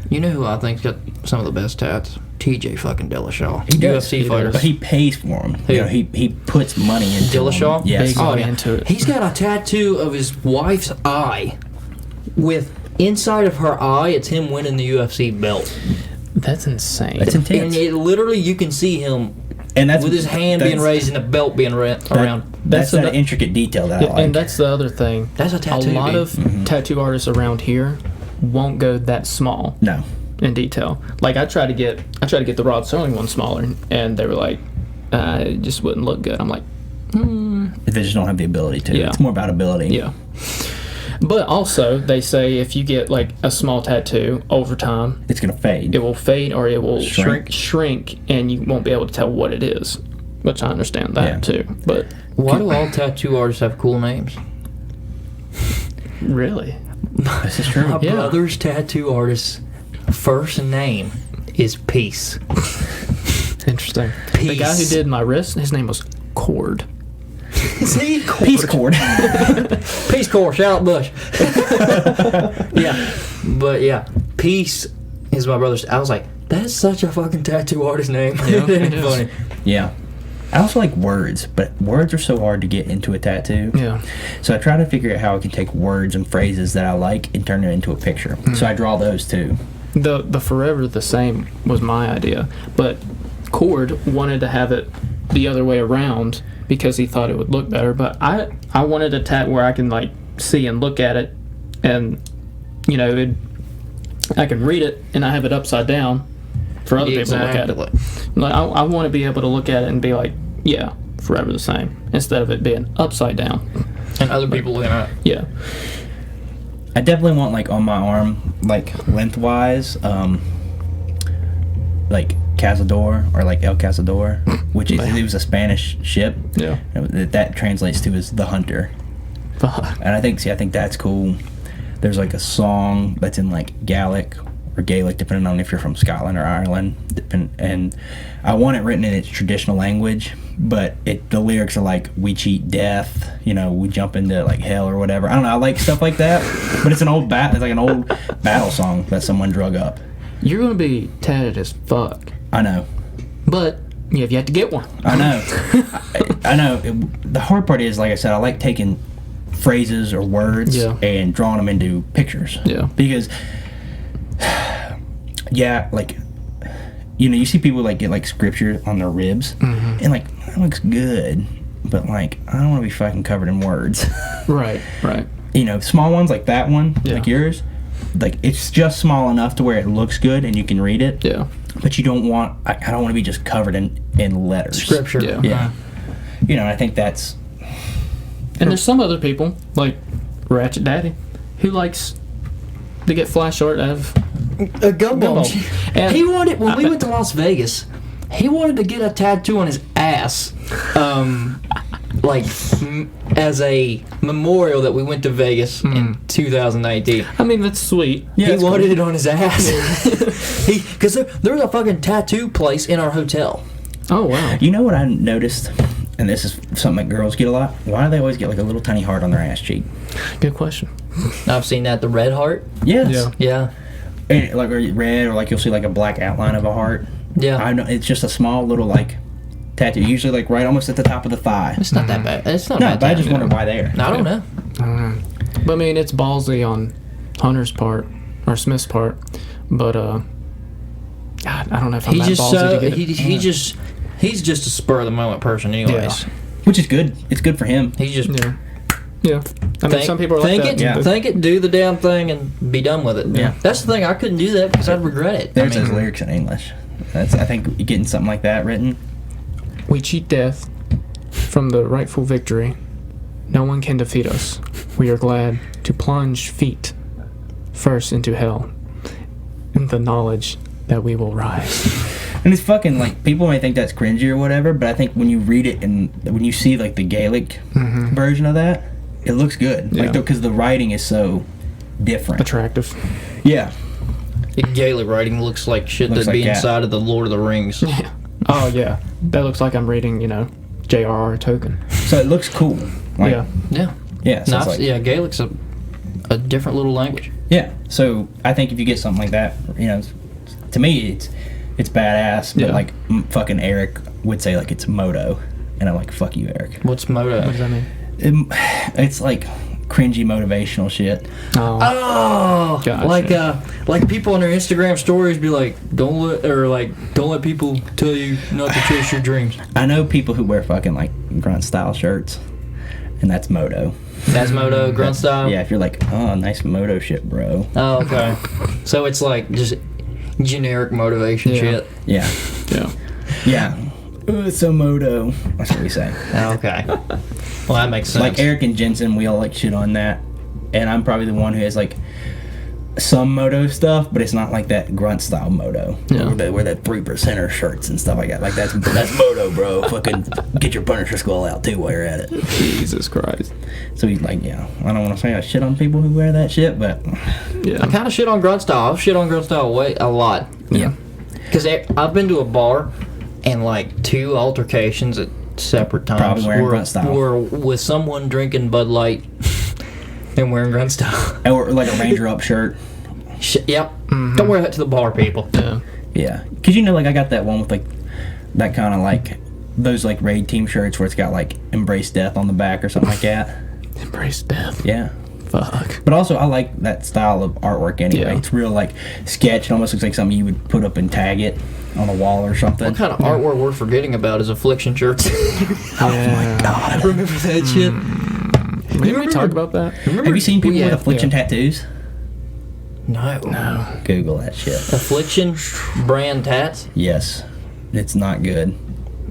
You know who I think's got some of the best tats? TJ fucking Dillashaw. He does. UFC fighter. But he pays for them. Who? You know, he puts money into Dillashaw? them. Yes. Big Oh, money yeah. into it. He's got a tattoo of his wife's eye. With inside of her eye, it's him winning the UFC belt. That's insane. That's And intense. it literally, you can see him And that's with his hand being raised and the belt being around. That's That's that an- intricate detail that I like. And that's the other thing. That's a tattoo. A lot dude. of tattoo artists around here won't go that small no. in detail. Like I tried to get the Rod Serling one smaller, and they were like, it just wouldn't look good. I'm like, They just don't have the ability to. Yeah. It's more about ability. yeah. But also, they say if you get like a small tattoo over time, It's gonna fade. it will fade or it will Shrink. shrink, and you won't be able to tell what it is. Which I understand that Yeah. too. But Why do all tattoo artists have cool names? really, This is true. My Yeah. brother's tattoo artist's first name is Peace. interesting. The guy who Peace. did my wrist, his name was Cord. See? Peace cord. Peace Corps, shout out Bush. Yeah. But yeah, Peace is my brother's. I was like, that's such a fucking tattoo artist name. Yeah, It it ain't is. funny. Yeah. I also like words, but words are so hard to get into a tattoo. Yeah. So I try to figure out how I can take words and phrases that I like and turn it into a picture. So I draw those too. The forever the same was my idea, but Cord wanted to have it the other way around because he thought it would look better. But I wanted a tat where I can like see and look at it, and you know I can read it and I have it upside down for other people to look at it. Like I want to be able to look at it and be like, yeah, forever the same, instead of it being upside down. And other people looking at it. Yeah. I definitely want like on my arm, like lengthwise, like Cazador or like El Cazador, which is, it was a Spanish ship. Yeah. That translates to as the hunter. Fuck. And I think that's cool. There's like a song that's in like Gaelic or Gaelic, depending on if you're from Scotland or Ireland. And I want it written in its traditional language, but the lyrics are like, we cheat death, you know, we jump into like hell or whatever. I don't know, I like stuff like that. But it's it's like an old battle song that someone drug up. You're gonna be tatted as fuck, I know. but you have yet to get one. I know. I know. The hard part is, like I said, I like taking phrases or words Yeah. and drawing them into pictures. Yeah. Because, yeah, like, you know, you see people like get like scripture on their ribs, and like that looks good, but like I don't want to be fucking covered in words. Right. You know, small ones like that one, Yeah. like yours, like it's just small enough to where it looks good and you can read it. Yeah. But you don't want. I don't want to be just covered in letters. Scripture. Yeah. Yeah. You know, I think that's. And there's some other people, like Ratchet Daddy, who likes to get flash art out of A gumball. And He wanted, when we went to Las Vegas, he wanted to get a tattoo on his ass, like as a memorial that we went to Vegas in 2018. I mean, that's sweet. Yeah, He it's wanted cool. it on his ass. Because there was a fucking tattoo place in our hotel. Oh, wow. You know what I noticed, and this is something that girls get a lot. Why do they always get like a little tiny heart on their ass cheek? Good question. I've seen that, the red heart. Yes. Yeah. Yeah. And, like or red, or like you'll see like a black outline of a heart. Yeah. I know it's just a small little like tattoo, usually like right almost at the top of the thigh. It's not that bad. It's not No, bad. but I just tattoo. wondered why there. I don't know. But I mean, it's ballsy on Hunter's part, or Smith's part, but, God, I don't know if I'm He's that just ballsy to get it. he's just a spur of the moment person, anyways. Yeah. Which is good. It's good for him. He's just Yeah. Yeah. I mean, some people are like think that. it, Yeah. think it, do the damn thing, and be done with it. Yeah. That's the thing. I couldn't do that because I'd regret it. There's I his mean, lyrics in English. That's I think getting something like that written. We cheat death from the rightful victory. No one can defeat us. We are glad to plunge feet first into hell in the knowledge that we will rise. And it's fucking like people may think that's cringy or whatever, but I think when you read it and when you see like the Gaelic version of that, it looks good. Yeah. Like because the writing is so different. Attractive. Yeah. Gaelic writing looks like shit Looks that'd be like that. inside of the Lord of the Rings. Yeah. Oh, yeah. That looks like I'm reading, J.R.R. Tolkien. So it looks cool. Like, Yeah. Yeah. Yeah. So No, it's like, yeah, Gaelic's a different little language. yeah. So I think if you get something like that, to me it's badass. But Yeah. like fucking Eric would say like it's moto, and I'm like fuck you, Eric. What's moto? What does that mean? It's like cringy motivational shit. Oh. Oh, Gotcha. like people on their Instagram stories be like, don't let people tell you not to chase your dreams. I know people who wear fucking like grunt style shirts, and that's moto. That's moto, grunt style. Yeah, if you're like, oh, nice moto shit, bro. Oh, okay. So it's like just generic motivation Yeah. shit. Yeah, Yeah. yeah. It's so moto. That's what we say. Oh, okay. Well, that makes sense. Like Eric and Jensen, we all like shit on that, and I'm probably the one who has like some moto stuff, but it's not like that grunt style moto. Yeah. Where that 3%er shirts and stuff like that. Like that's moto, bro. Fucking get your Punisher skull out too while you're at it. Jesus Christ. So he's like, yeah, I don't want to say I shit on people who wear that shit, but Yeah. I kind of shit on grunt style. I've shit on grunt style a lot. yeah. Because I've been to a bar and like 2 altercations at separate times Probably wearing grunt style. were with someone drinking Bud Light and wearing grunt style. Or like a Ranger Up shirt. Yep. Don't wear that to the bar, people. Yeah. Yeah, because like I got that one with like that kind of like those like raid team shirts where it's got like embrace death on the back or something like that. Embrace death. Yeah, Fuck. but also I like that style of artwork anyway. Yeah. It's real like sketch. It almost looks like something you would put up and tag it on a wall or something. What kind of artwork we're forgetting about is affliction shirts. Oh my God. Remember that shit? Didn't we talk about that? Remember, Have you seen people with affliction yeah. tattoos? No. Google that shit. Affliction brand tats? Yes, it's not good.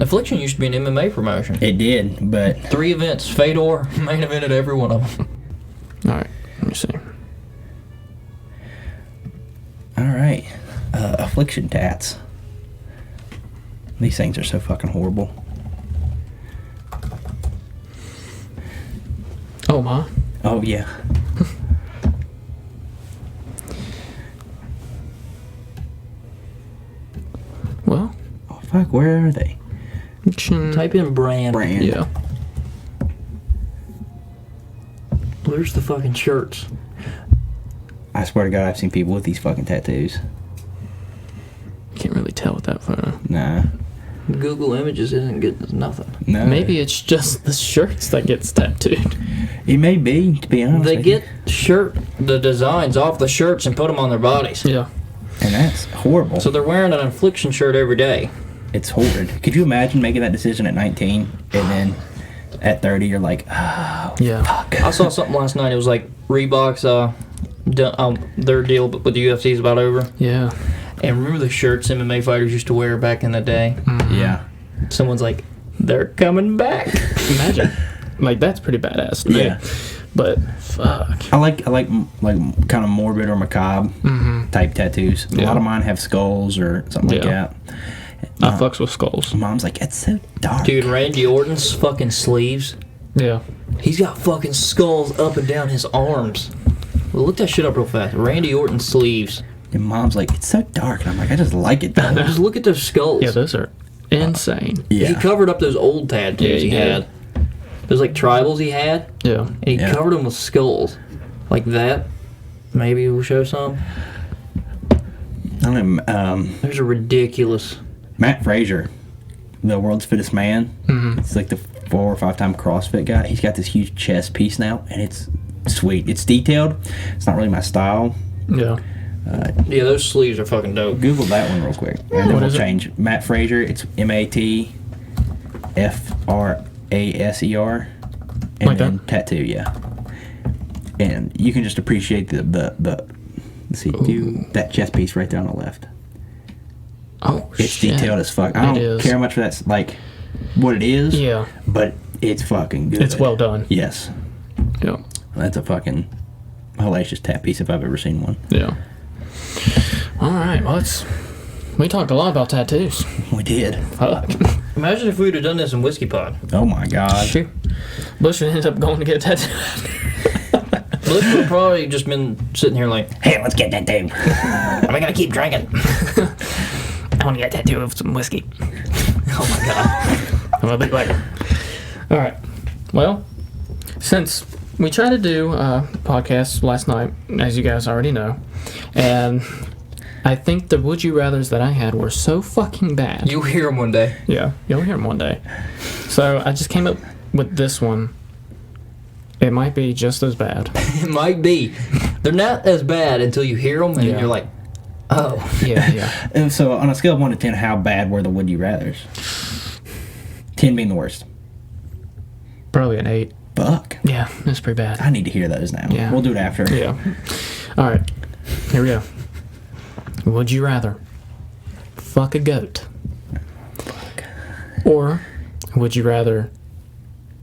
Affliction used to be an MMA promotion. It did, but 3 events, Fedor main evented every one of them. All right. Let me see. all right. Affliction tats. These things are so fucking horrible. Oh my. Oh yeah. Well. Oh fuck, where are they? Type in brand. Brand. Yeah. Where's the fucking shirts? I swear to God, I've seen people with these fucking tattoos. Can't really tell with that photo. Nah. Google Images isn't good as nothing. No. Maybe it's just the shirts that gets tattooed. It may be, to be honest. They with you. get the designs off the shirts and put them on their bodies. Yeah. And that's horrible. So they're wearing an affliction shirt every day. It's horrid. Could you imagine making that decision at 19 and then at 30, you're like, oh, Yeah. fuck. I saw something last night. It was like Reebok's their deal with the UFC is about over. Yeah. And remember the shirts MMA fighters used to wear back in the day? Yeah. Someone's like, they're coming back. Imagine. Like, that's pretty badass to me. Yeah. But, fuck. I like kind of morbid or macabre type tattoos. A Yeah. lot of mine have skulls or something like Yeah. that. I fucks with skulls. Mom's like, it's so dark. Dude, Randy Orton's fucking sleeves. Yeah. He's got fucking skulls up and down his arms. Well, look that shit up real fast. Randy Orton sleeves. And Mom's like, it's so dark. And I'm like, I just like it though. Just look at those skulls. Yeah, those are insane. He Yeah. covered up those old tattoos Yeah, he he had. Those like tribals he had. Yeah. And he Yeah. covered them with skulls. Like that. Maybe we'll show some. I don't know. Those are ridiculous. Matt Frazier, the world's fittest man. It's like the 4 or 5 time CrossFit guy. He's got this huge chest piece now, and it's sweet. It's detailed. It's not really my style. Yeah. Yeah, those sleeves are fucking dope. Google that one real quick, and then What we'll is it? change. Matt Frazier. It's MATFRASER, and Like then that? tattoo. Yeah, and you can just appreciate the let's see, that chest piece right there on the left. Oh, It's shit. detailed as fuck. I It don't is. care much for that's like what it is. Yeah. But it's fucking good. It's well done. Yes. Yeah. That's a fucking hellacious tat piece if I've ever seen one. Yeah. All right. Well, we talked a lot about tattoos. We did. Fuck. Imagine if we would have done this in Whiskey Pod. Oh my god. Bush ended up going to get a tattoo. Bush would have probably just been sitting here like, Hey, let's get that thing. am I gonna keep drinking? I want to get a tattoo of some whiskey. Oh my god. I'm a big later. All right. Well, since we tried to do podcasts last night, as you guys already know, and I think the would you rathers that I had were so fucking bad. You'll hear him one day. Yeah, you'll hear them one day. So I just came up with this one. It might be just as bad. It might be. They're not as bad until you hear them and Yeah. you're like, oh. Yeah, yeah. And so on a scale of 1 to 10, how bad were the would you rathers? 10 being the worst. Probably an 8. Fuck. Yeah, that's pretty bad. I need to hear those now. Yeah. We'll do it after. Yeah. All right. Here we go. Would you rather fuck a goat? Or would you rather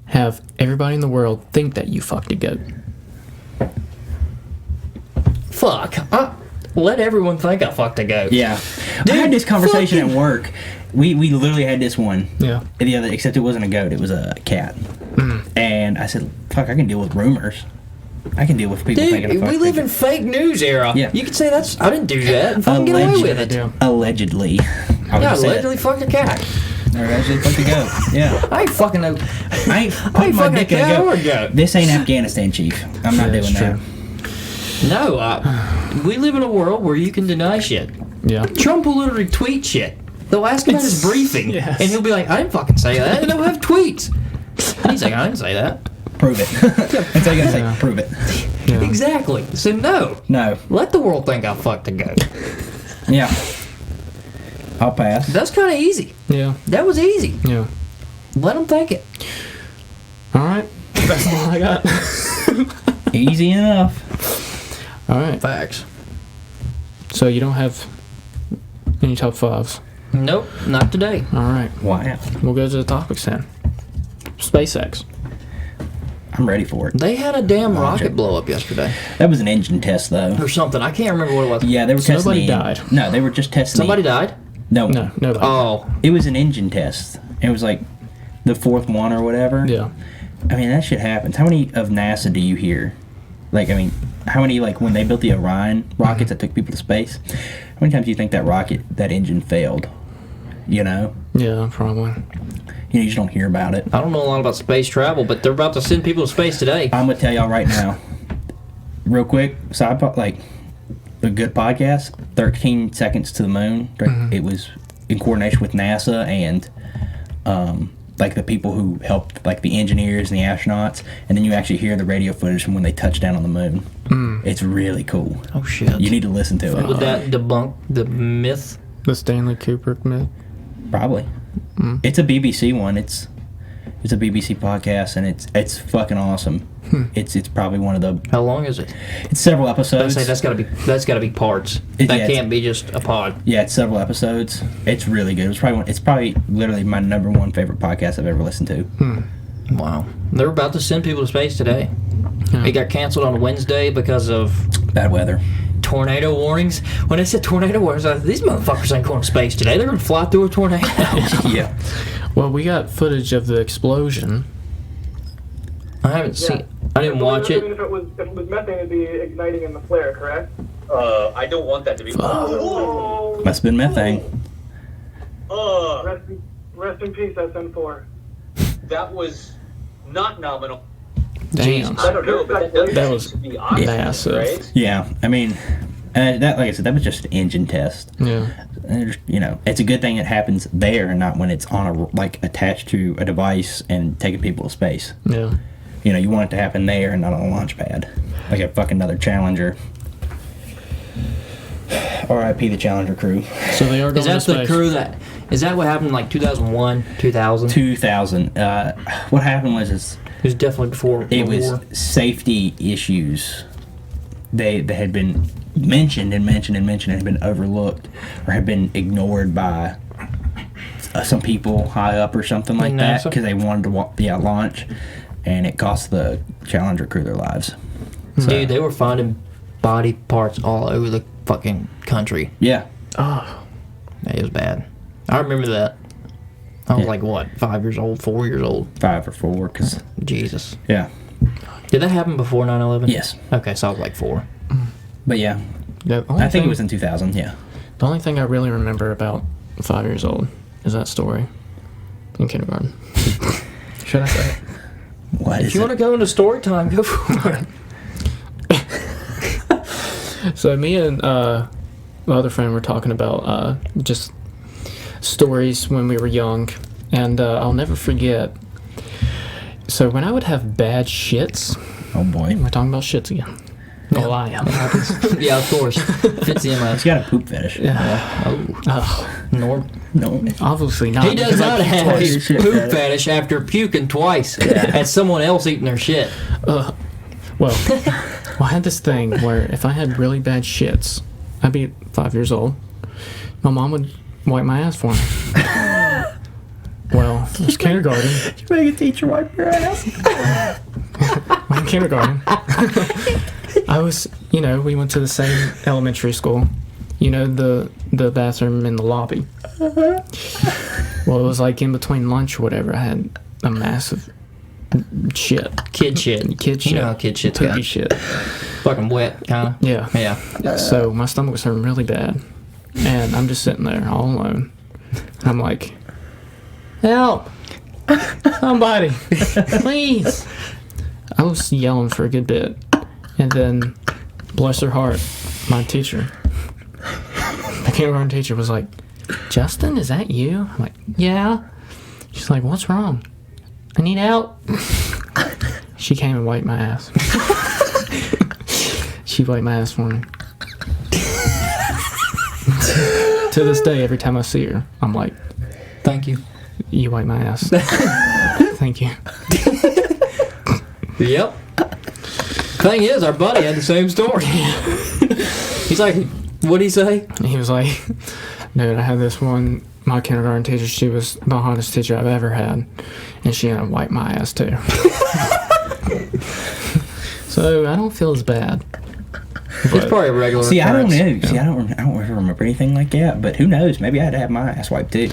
have everybody in the world think that you fucked a goat? Fuck. Let everyone think I fucked a goat. Yeah. Dude, I had this conversation fucking- at work. We literally had this one. Yeah. The other, except it wasn't a goat, it was a cat. And I said, fuck, I can deal with rumors. I can deal with people thinking I Dude, fucked we a live goat. in fake news era. Yeah. You can say that's, I didn't do that and fucking get away with it. Yeah. Allegedly. Yeah, I allegedly fucked a cat. allegedly fucked a goat. Yeah. I ain't fucking no. I ain't I putting ain't my fucking a dick in a cat or a goat. goat. This ain't Afghanistan, Chief. I'm not That's doing that. true. No, we live in a world where you can deny shit. Yeah. Trump will literally tweet shit. They'll ask him at his briefing, Yes. and he'll be like, I didn't fucking say that. And they'll have tweets. And he's like, I didn't say that. Prove it. That's all you gotta say. Yeah. Prove it. Yeah. Exactly. So, no. No. Let the world think I fucked a goat. Yeah. I'll pass. That's kind of easy. Yeah. That was easy. Yeah. Let them think it. All right. That's all I got. Easy enough. All right. Facts. So you don't have any top 5s? Nope, not today. All right. Wow. We'll go to the topics then. SpaceX. I'm ready for it. They had a damn rocket blow up yesterday. That was an engine test, though. Or something. I can't remember what it was. Yeah, they were So testing. nobody the died? No, they were just testing. Somebody died? No. No, nobody. Oh. It was an engine test. It was like the 4th one or whatever. Yeah. I mean, that shit happens. How many of NASA do you hear? Like, I mean, how many, like, when they built the Orion rockets that took people to space, how many times do you think that engine failed? You know? Yeah, probably. You just don't hear about it. I don't know a lot about space travel, but they're about to send people to space today. I'm going to tell y'all right now, real quick, like, a good podcast, 13 Seconds to the Moon. It was in coordination with NASA and, like, the people who helped, like, the engineers and the astronauts, and then you actually hear the radio footage from when they touched down on the moon. It's really cool. Oh, shit. You need to listen to it. Would that debunk the myth? The Stanley Kubrick myth. Probably. It's a BBC one. It's It's a BBC podcast, and it's fucking awesome. It's probably one of the. How long is it? It's several episodes. I say that's gotta be parts. That can't be just a pod. Yeah, it's several episodes. It's really good. It's probably literally my number one favorite podcast I've ever listened to. Wow. They're about to send people to space today. It got canceled on Wednesday because of Bad weather. tornado warnings. When I said tornado warnings, I thought, these motherfuckers ain't going to space today. They're going to fly through a tornado. Yeah. Well, we got footage of the explosion. I haven't seen. I didn't watch it. If it was methane, it'd be igniting in the flare, correct? I don't want that to be possible. Must have been methane. Rest in peace, SN4. That was not nominal. Damn. I don't know, but That was be honest, massive. right? Yeah, I mean, that like I said, that was just an engine test. Yeah. And, you know, it's a good thing it happens there and not when it's on attached to a device and taking people to space. Yeah. You know, you want it to happen there and not on a launch pad, like a fucking another Challenger. R.I.P. the Challenger crew. So they are going Is that to space. the crew that? Is that what happened in like 2001, 2000? 2000. What happened was It was definitely before it World was War. safety issues. They had been mentioned and had been overlooked or had been ignored by some people high up or something like that NASA? because they wanted to launch, and it cost the Challenger crew their lives. So, Dude, they were finding body parts all over the fucking country. yeah, Oh. It was bad. I remember that. I was Yeah. like, what, 5 years old, 4 years old? 5 or 4, because Jesus. yeah, Did that happen before 9/11? yes, Okay, so I was like 4. but yeah, The only I think thing, it was in 2000. Yeah, the only thing I really remember about 5 years old is that story in kindergarten. Should I say it? what If is you it? want to go into story time, go for it. So me and my other friend were talking about just stories when we were young, and I'll never forget. So when I would have bad shits, Oh boy, we're talking about shits again. Well, I am. Yeah, of course. Fits in my... he's got a poop fetish. Yeah. Oh, Norm. No, Obviously not. He does because I not puked have twice. a Shit poop fetish. fetish after puking twice at someone else eating their shit. Well, I had this thing where if I had really bad shits, I'd be 5 years old. My mom would wipe my ass for me. Well, it was kindergarten. you make a teacher wipe your ass. In kindergarten. I was, we went to the same elementary school. The bathroom in the lobby. Well, it was like in between lunch or whatever. I had a massive shit. Kid shit. Kid shit. You know how kid shit's Poopy got. shit. Fucking wet, kind of. Yeah. Yeah. So my stomach was hurting really bad. And I'm just sitting there all alone. I'm like, help! Somebody! Please! I was yelling for a good bit. And then, bless her heart, my teacher, the kindergarten teacher was like, Justin, is that you? I'm like, yeah. She's like, what's wrong? I need help. She came and wiped my ass. She wiped my ass for me. To this day, every time I see her, I'm like, Thank you. you wipe my ass. Thank you. Yep. Thing is, our buddy had the same story. He's like, what'd he say? And he was like, dude, I had this one, my kindergarten teacher, she was the hottest teacher I've ever had. And she had to wipe my ass too. So I don't feel as bad. It's probably a regular See, I don't occurrence. know. See, I don't ever remember anything like that. But who knows? Maybe I had to have my ass wiped too.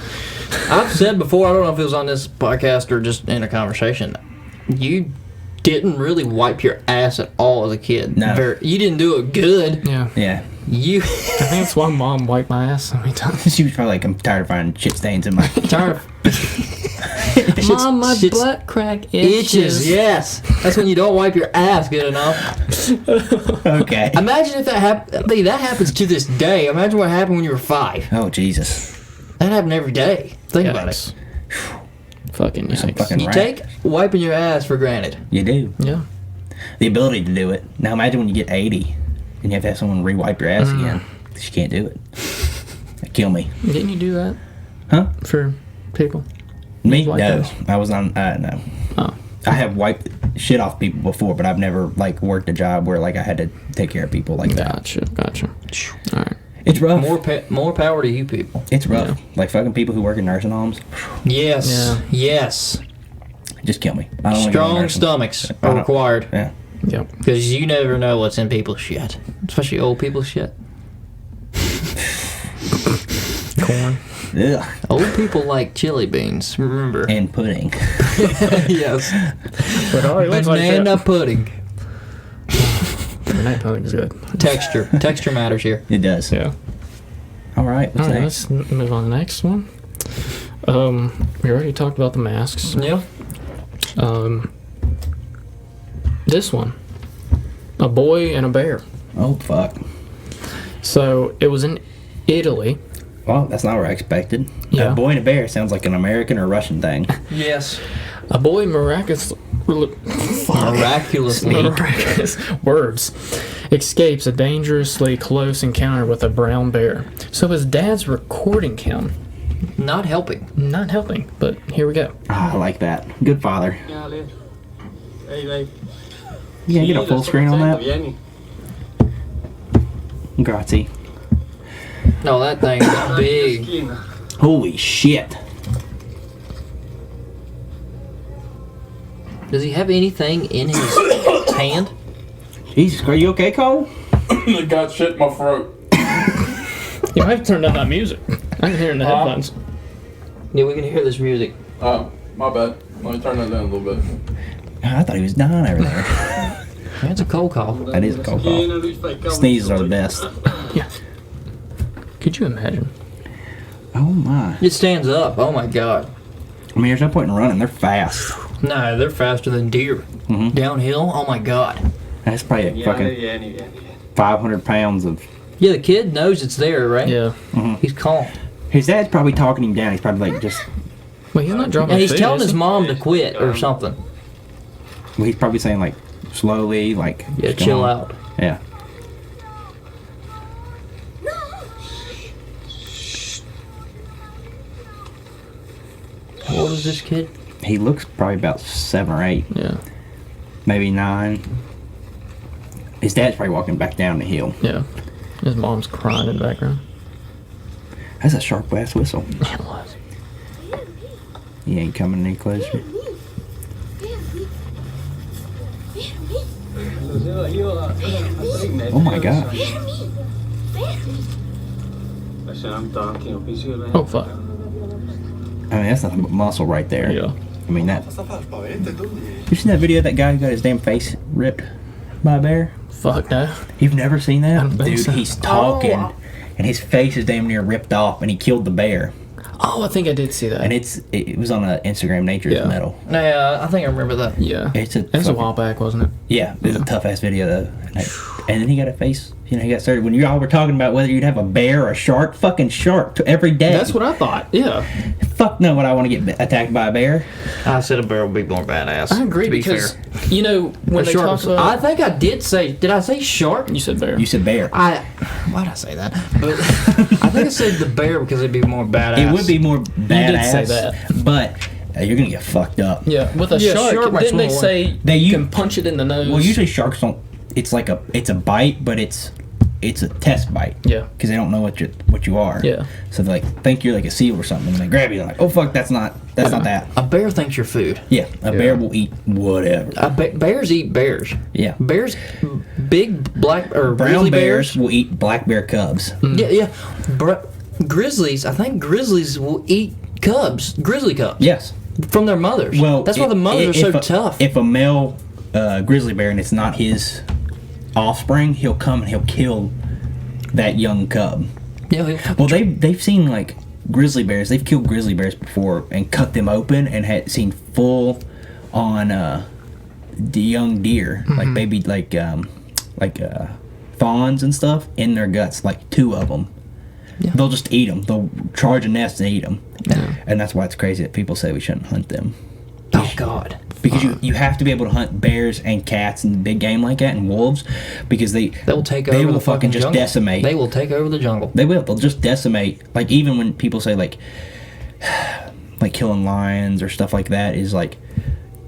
I've said before, I don't know if it was on this podcast or just in a conversation, you didn't really wipe your ass at all as a kid. No. You didn't do it good. Yeah. Yeah. You I think that's why mom wiped my ass so many times. She was probably like, I'm tired of finding shit stains in my. tired of Mom, my shit's- butt crack itches. Yes, that's when you don't wipe your ass good enough. Okay. Imagine if that happened. That happens to this day. Imagine what happened when you were 5. Oh Jesus. That happened every day. Think about it. Yikes. Fucking yikes. Fucking You right. take wiping your ass for granted. You do. Yeah. The ability to do it. Now imagine when you get 80 and you have to have someone re-wipe your ass again. 'Cause you can't do it. That'd kill me. Didn't you do that Huh? for people? Me? Like No. those? I was on, no. Oh. I have wiped shit off people before, but I've never, like, worked a job where, like, I had to take care of people like that. Gotcha. All right. It's rough. More power to you people. It's rough. Yeah. Like, fucking people who work in nursing homes, Yes. Yeah. Yes. just kill me. I don't wanna go to Strong nursing. stomachs I are don't- required. Yeah. Yep. Because you never know what's in people's shit. Especially old people's shit. Corn. Ugh. Old people like chili beans, remember. And pudding. Yes. But all Banana pudding. Banana pudding is good. Texture. Texture matters here. It does. Yeah. All right. What's All right, next? let's move on to the next one. We already talked about the masks. Yeah. This one, a boy and a bear. Oh, fuck. So it was in Italy. Well, that's not what I expected. Yeah. A boy and a bear sounds like an American or Russian thing. Yes. A boy miraculously words escapes a dangerously close encounter with a brown bear. So his dad's recording him, Not helping. not helping. But here we go. Ah, I like that. Good father. Dale. Ey, babe. You gonna get a full screen on that? Bien. Grazie. No, that thing's big. Esquina. Holy shit. Does he have anything in his hand? Jesus, are you okay, Cole? I got shit in my throat. You might have turned down that music. I can hear it in the headphones. Yeah, we can hear this music. My bad. Let me turn that down a little bit. I thought he was dying over there. That's a cold call. That is a cold call. Esquina, Luis Paicao. Sneezes are the best. Yeah. Could you imagine? Oh my. It stands up. Oh my god. I mean, there's no point in running. They're fast. No, they're faster than deer. Mhm. Downhill. Oh my god. That's probably a Viene, fucking viene, viene. 500 pounds of. Yeah, the kid knows it's there, right? Yeah. He's calm. His dad's probably talking him down. He's probably like just. Well, he's not dropping And he's food, telling is his he? mom to quit or something. Well, he's probably saying like slowly, like. Yeah, just chill going- out. Yeah. How old is this kid? He looks probably about 7 or 8, Yeah. maybe 9. His dad's probably walking back down the hill. Yeah. His mom's crying in the background. That's a sharp ass whistle. It was. He ain't coming any closer. Oh my god. Oh, fuck. I mean, that's nothing but muscle right there. Yeah. I mean, that. You seen that video of that guy who got his damn face ripped by a bear? Fuck no. You've never seen that? don't think Dude, so. he's talking, and his face is damn near ripped off, and he killed the bear. Oh, I think I did see that. And it was on Instagram, Nature's Yeah. Metal. Yeah, I think I remember that. Yeah. It's a It was a fucking- while back, wasn't it? Yeah, it was a tough ass video though. And then he got a face. You know, he got started when you all were talking about whether you'd have a bear or a shark. Fucking shark every day. That's what I thought. Yeah. Fuck no, would I want to get attacked by a bear? I said a bear would be more badass. I agree to be because, fair. you know, when A they shark talk was- about... I think I did say. Did I say shark? You said bear. You said bear. Why'd I say that? But I think I said the bear because it'd be more badass. It would be more badass. say that. But you're gonna get fucked up. Yeah, with a Yeah, shark, shark might didn't they swim say They you u- can punch it in the nose? Well, usually sharks don't. It's like a bite, but it's a test bite. Yeah. Because they don't know what you are. Yeah. So they like think you're like a seal or something, and they grab you. They're like, oh fuck, that's not that. A bear thinks you're food. Yeah, a bear will eat whatever. Bears eat bears. Yeah. Bears, big black or Brown grizzly bears bears. will eat black bear cubs. Yeah. Grizzlies. I think grizzlies will eat cubs. Grizzly cubs. Yes. From their mothers. Well, that's why the mothers are so tough. If a male grizzly bear and it's not his offspring, he'll come and he'll kill that young cub. Yeah. Well, they've seen like grizzly bears. They've killed grizzly bears before and cut them open and had seen full on the young deer, like baby, like fawns and stuff in their guts, like 2 of them. Yeah. They'll just eat them. They'll charge a nest and eat them. Yeah. And that's why it's crazy that people say we shouldn't hunt them. Oh God. Because you have to be able to hunt bears and cats and big game like that and wolves, because they They will take they over will the fucking just jungle. decimate. They will take over the jungle. They will. They'll just decimate. Like even when people say like like killing lions or stuff like that is like,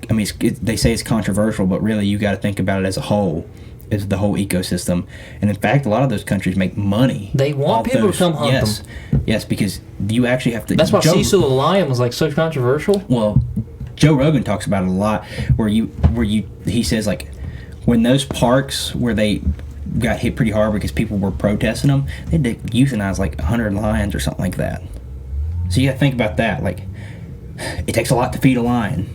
I mean, they say it's controversial, but really you got to think about it as a whole, as the whole ecosystem. And in fact, a lot of those countries make money. They want off people to come hunt them. Yes, because you actually have to. That's why Cecil the lion was like so controversial. Well, Joe Rogan talks about it a lot, where he says like when those parks where they got hit pretty hard because people were protesting them, they had to euthanize like 100 lions or something like that. So you got to think about that. Like, it takes a lot to feed a lion,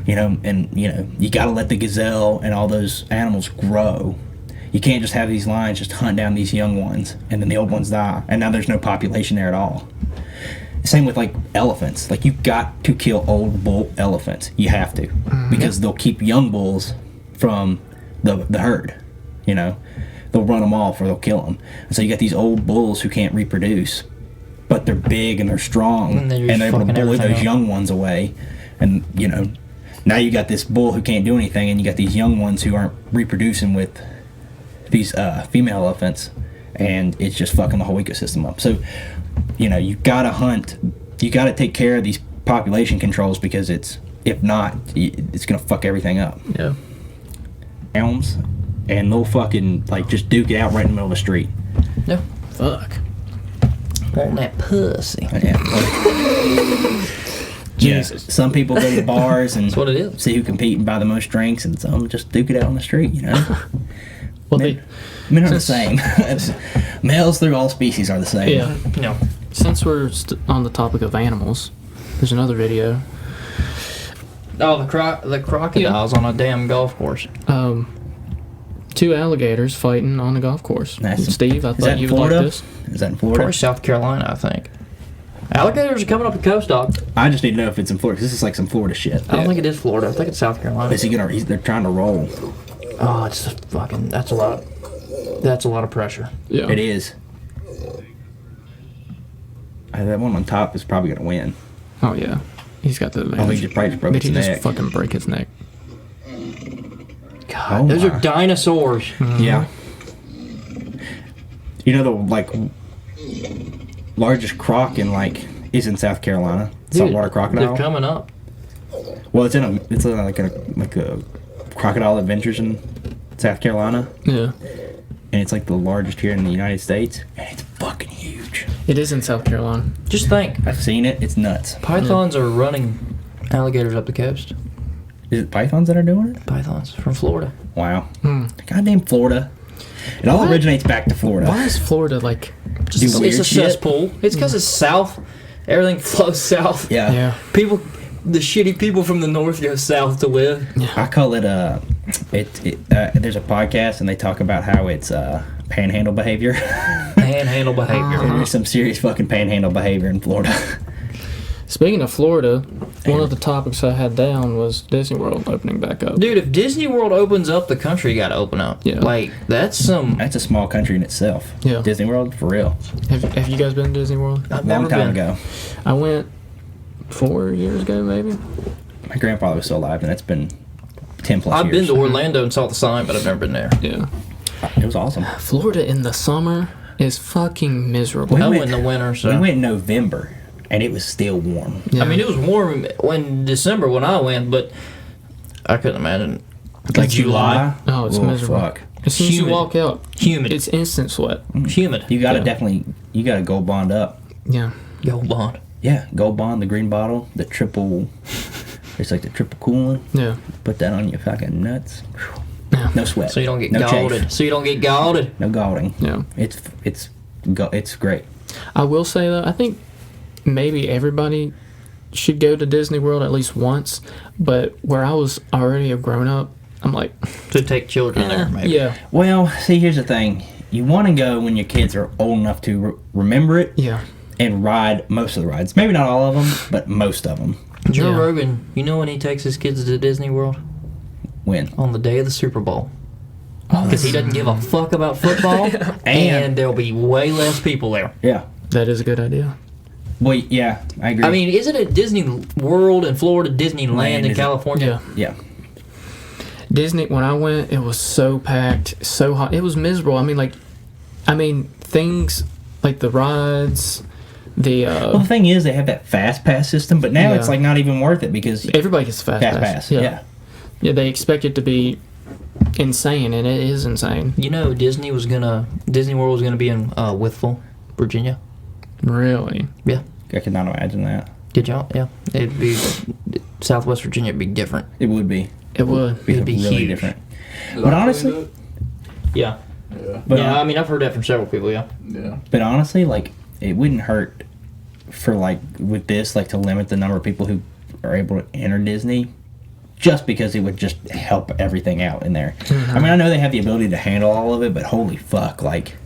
you know, and you got to let the gazelle and all those animals grow. You can't just have these lions just hunt down these young ones and then the old ones die, and now there's no population there at all. Same with like elephants. Like, you've got to kill old bull elephants. You have to, because they'll keep young bulls from the herd. You know, they'll run them off or they'll kill them. And so you got these old bulls who can't reproduce, but they're big and they're strong, and they're able to bully those young ones away. And now you got this bull who can't do anything, and you got these young ones who aren't reproducing with these female elephants, and it's just fucking the whole ecosystem up. So you gotta hunt, you gotta take care of these population controls, because if not, it's gonna fuck everything up. Yeah. Elms, and they'll fucking like just duke it out right in the middle of the street. Yeah. Fuck. Want that pussy. Jesus. Some people go to bars and That's what it is. see who compete and buy the most drinks, and some just duke it out on the street. Well, Men are the same. Males through all species are the same. yeah. No. Since we're on the topic of animals, there's another video. Oh, the crocodiles on a damn golf course. 2 alligators fighting on a golf course. Nice. Steve, I Is that thought in you would Florida? like this. Is that in Florida? Probably South Carolina, I think. Alligators are coming up the coast, dog. I just need to know if it's in Florida, because this is like some Florida shit. I don't think it is Florida. I think it's South Carolina. Is he gonna? They're trying to roll. Oh, it's just fucking. That's a lot. That's a lot of pressure. Yeah. It is. That one on top is probably gonna win. Oh yeah. He's got the advantage. Oh, he just probably broke Did he his just neck. fucking break his neck? God, Oh those my. are dinosaurs. Yeah. You know the largest croc is in South Carolina. Saltwater crocodile. They're coming up. Well, it's like a Crocodile Adventures in South Carolina, Yeah. and it's like the largest here in the United States, and it's fucking huge. It is in South Carolina. Just think, I've seen it. It's nuts. pythons are running alligators up the coast. Is it pythons that are doing it? Pythons from Florida. Wow. Goddamn Florida. It all originates back to Florida. Why is Florida like? Do It's weird a shit? cesspool. It's because it's south. Everything flows south. Yeah. Yeah. People, the shitty people from the north go south to live. I call it there's a podcast and they talk about how it's panhandle behavior. Panhandle behavior. There's some serious fucking panhandle behavior in Florida. Speaking of Florida, one of the topics I had down was Disney World opening back up. Dude, if Disney World opens up, the country got to open up. Yeah. Like, that's That's a small country in itself. Yeah. Disney World, for real. Have you guys been to Disney World? I've Long never time been. ago. I went 4 years ago, maybe. My grandfather was still alive, and that's been 10 plus I've years. been to Orlando and saw the sign, but I've never been there. Yeah. It was awesome. Florida in the summer is fucking miserable. I went in the winter, so. We went in November, and it was still warm. Yeah. I mean, it was warm in December when I went, but I couldn't imagine. Like July? Oh, it's miserable. Fuck. As soon as you Humid. walk out, Humid. it's instant sweat. Humid. You gotta Yeah. you gotta gold bond up. Yeah. Gold bond. Yeah, gold bond, the green bottle, the triple, it's like the triple coolant. Yeah. Put that on your fucking nuts. Whew. Yeah. No sweat. So you don't get no galded. chafe. So you don't get galded. No galding. Yeah. It's great. I will say though, I think maybe everybody should go to Disney World at least once. But where I was already a grown up, I'm like, To take children there, maybe. yeah, Well, see, here's the thing. You want to go when your kids are old enough to remember it yeah, and ride most of the rides. Maybe not all of them, but most of them. Joe Yeah. Rogan, you know when he takes his kids to Disney World? When? On the day of the Super Bowl. Oh, Because he doesn't give a fuck about football, and there'll be way less people there. Yeah. that is a good idea. Well, yeah, I agree. I mean, isn't it Disney World in Florida, Disneyland Land, in is it? California? Yeah. yeah. Disney, when I went, it was so packed, so hot. It was miserable. I mean, things like the rides, Well, the thing is, they have that fast pass system, but now Yeah. it's like not even worth it because everybody gets fast pass. Yeah. Yeah, they expect it to be insane, and it is insane. You know, Disney World was gonna be in Withville, Virginia. Really? Yeah. I could not imagine that. Did y'all? Yeah. It'd be Southwest Virginia. It'd be different. It would be. It would. It'd be really huge. different. Did But I honestly- clean Yeah. it? Yeah. But Yeah. I mean, I've heard that from several people. Yeah. Yeah. But honestly, like, it wouldn't hurt for, like, with this, like, to limit the number of people who are able to enter Disney, just because it would just help everything out in there. I mean, I know they have the ability to handle all of it, but holy fuck, like,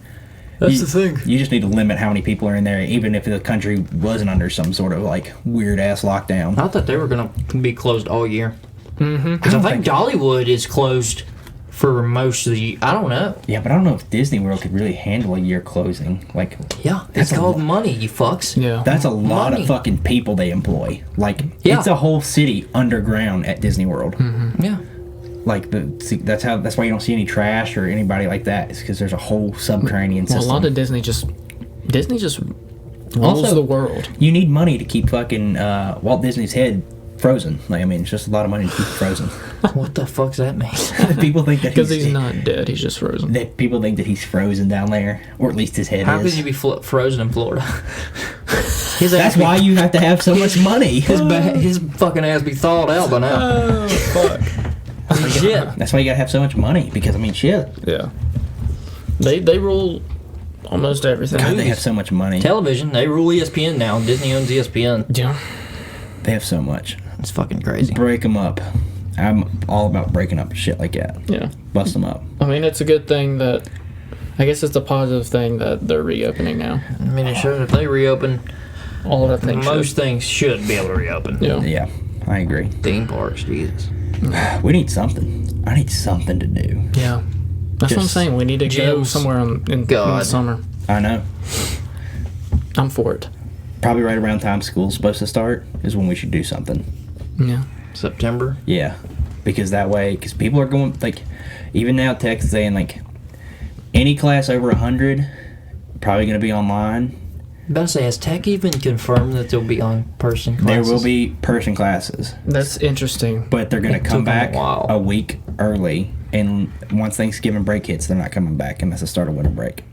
That's you, the thing. You just need to limit how many people are in there, even if the country wasn't under some sort of, like, weird-ass lockdown. I thought they were gonna be closed all year. Mm-hmm. Because I think Dollywood is closed for most of the. I don't know. Yeah, but I don't know if Disney World could really handle a year closing. Like, Yeah, That's it's a called lot. money. You fucks. Yeah. that's a lot Money. of fucking people they employ. Like, Yeah. it's a whole city underground at Disney World. Yeah. Like, that's why you don't see any trash or anybody like that. It's because there's a whole subterranean Well, a system. lot of Disney just rules Also- the world. You need money to keep fucking Walt Disney's head frozen. Like, I mean, it's just a lot of money to keep it frozen. What the fuck's that mean? People think that Because he's not dead. He's just frozen. That people think that he's frozen down there, or at least his head How is. could you be frozen in Florida? His That's ass be- why you have to have so much money. his fucking ass be thawed out by now. Oh, fuck. Shit. That's why you gotta have so much money. Because I mean, shit. Yeah. They rule almost everything. God, they have so much money. Television, they rule ESPN now. Disney owns ESPN. Yeah. They have so much. It's fucking crazy. Break them up. I'm all about breaking up shit like that. Yeah. Bust them up. I mean, it's a good thing that. I guess it's a positive thing that they're reopening now. I mean, it should. If they reopen, All of that things. most things should be able to reopen. Yeah. Yeah, I agree. Theme parks, Jesus. We need something. I need something to do. Yeah. That's what I'm Just saying. We need to go gyms. somewhere in the God. summer. I know. I'm for it. Probably right around time school's supposed to start is when we should do something. Yeah. September. Yeah, because that way, because people are going, like, even now Tech's saying, like, any class over 100 probably going to be online. About to say, has Tech even confirmed that they'll be on person classes? There will be person classes, That's interesting. but they're going to It come took 'em a back while. a week early, and once Thanksgiving break hits, they're not coming back, and that's the start of winter break.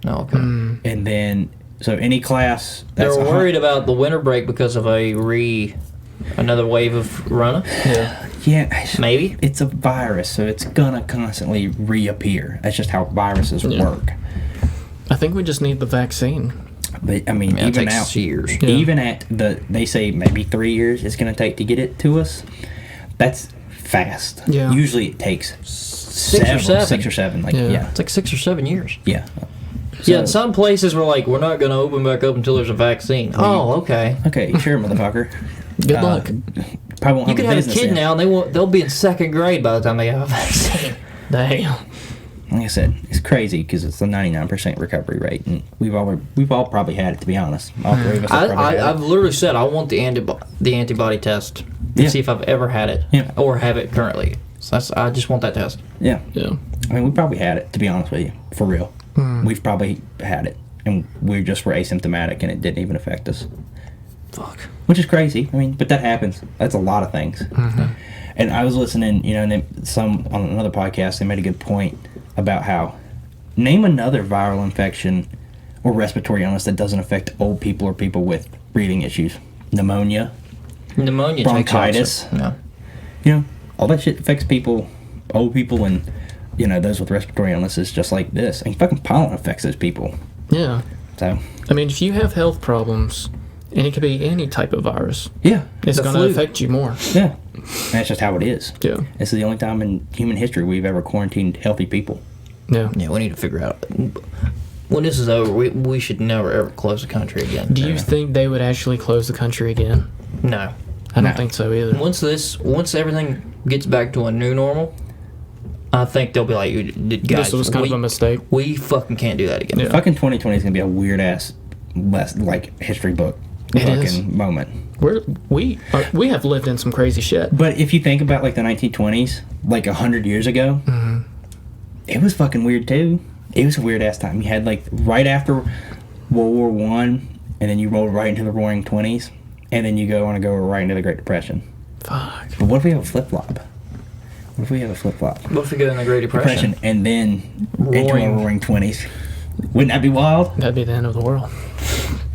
No, okay. And then, so any class They that's were a hun- worried about the winter break because of another wave of Rona. Yeah. Yeah, Maybe. it's a virus, so it's gonna constantly reappear. That's just how viruses Yeah. work. I think we just need the vaccine. But I mean, Yeah, it even takes now, years. Yeah. even at they say maybe 3 years it's gonna take to get it to us. That's fast. Yeah. Usually it takes Six or seven. 6 or 7. Like Yeah. yeah, It's like 6 or 7 years. yeah. Yeah, in So- some places we're like, we're not going to open back up until there's a vaccine. Oh, okay. Okay, sure, motherfucker. Good luck. Probably won't You have can a have a business kid then. now, and they'll be in 2nd grade by the time they have a vaccine. Damn. Like I said, it's crazy because it's a 99% recovery rate, and we've all probably had it. To be honest, all 3 of us have probably had I've literally said I want the antibody test to Yeah. see if I've ever had it Yeah. or have it currently. So I just want that test. it. Yeah. Yeah. I mean, we probably had it, to be honest with you, for real. We've probably had it, and we just were asymptomatic, and it didn't even affect us, Fuck. which is crazy. I mean, but that happens. That's a lot of things. And I was listening, and then on another podcast, they made a good point about how name another viral infection or respiratory illness that doesn't affect old people or people with breathing issues. Pneumonia, Pneumonia Bronchitis. takes also. all that shit affects people, old people, and those with respiratory illnesses just like this. And fucking pollen affects those people. Yeah. So I mean, if you have health problems, and it could be any type of virus, yeah, it's The going to flu. affect you more. yeah, that's just how it is. Yeah. This is the only time in human history we've ever quarantined healthy people. Yeah. Yeah, we need to figure out. When this is over, we should never ever close the country again. Do you think they would actually close the country again? No. I don't No. think so either. Once everything gets back to a new normal, I think they'll be like, guys, This was kind of a mistake. we fucking can't do that again. Yeah. Fucking 2020 is gonna be a weird ass, like history book It fucking is. moment. We have lived in some crazy shit. But if you think about like the 1920s, like 100 years ago, it was fucking weird too. It was a weird ass time. You had like right after World War I, and then you roll right into the Roaring Twenties, and then you go right into the Great Depression. Fuck. But what if we have a flip flop? What if we have a flip flop? What if we go in the Great Depression? And then into Roaring. a Roaring Twenties. Wouldn't that be wild? That'd be the end of the world.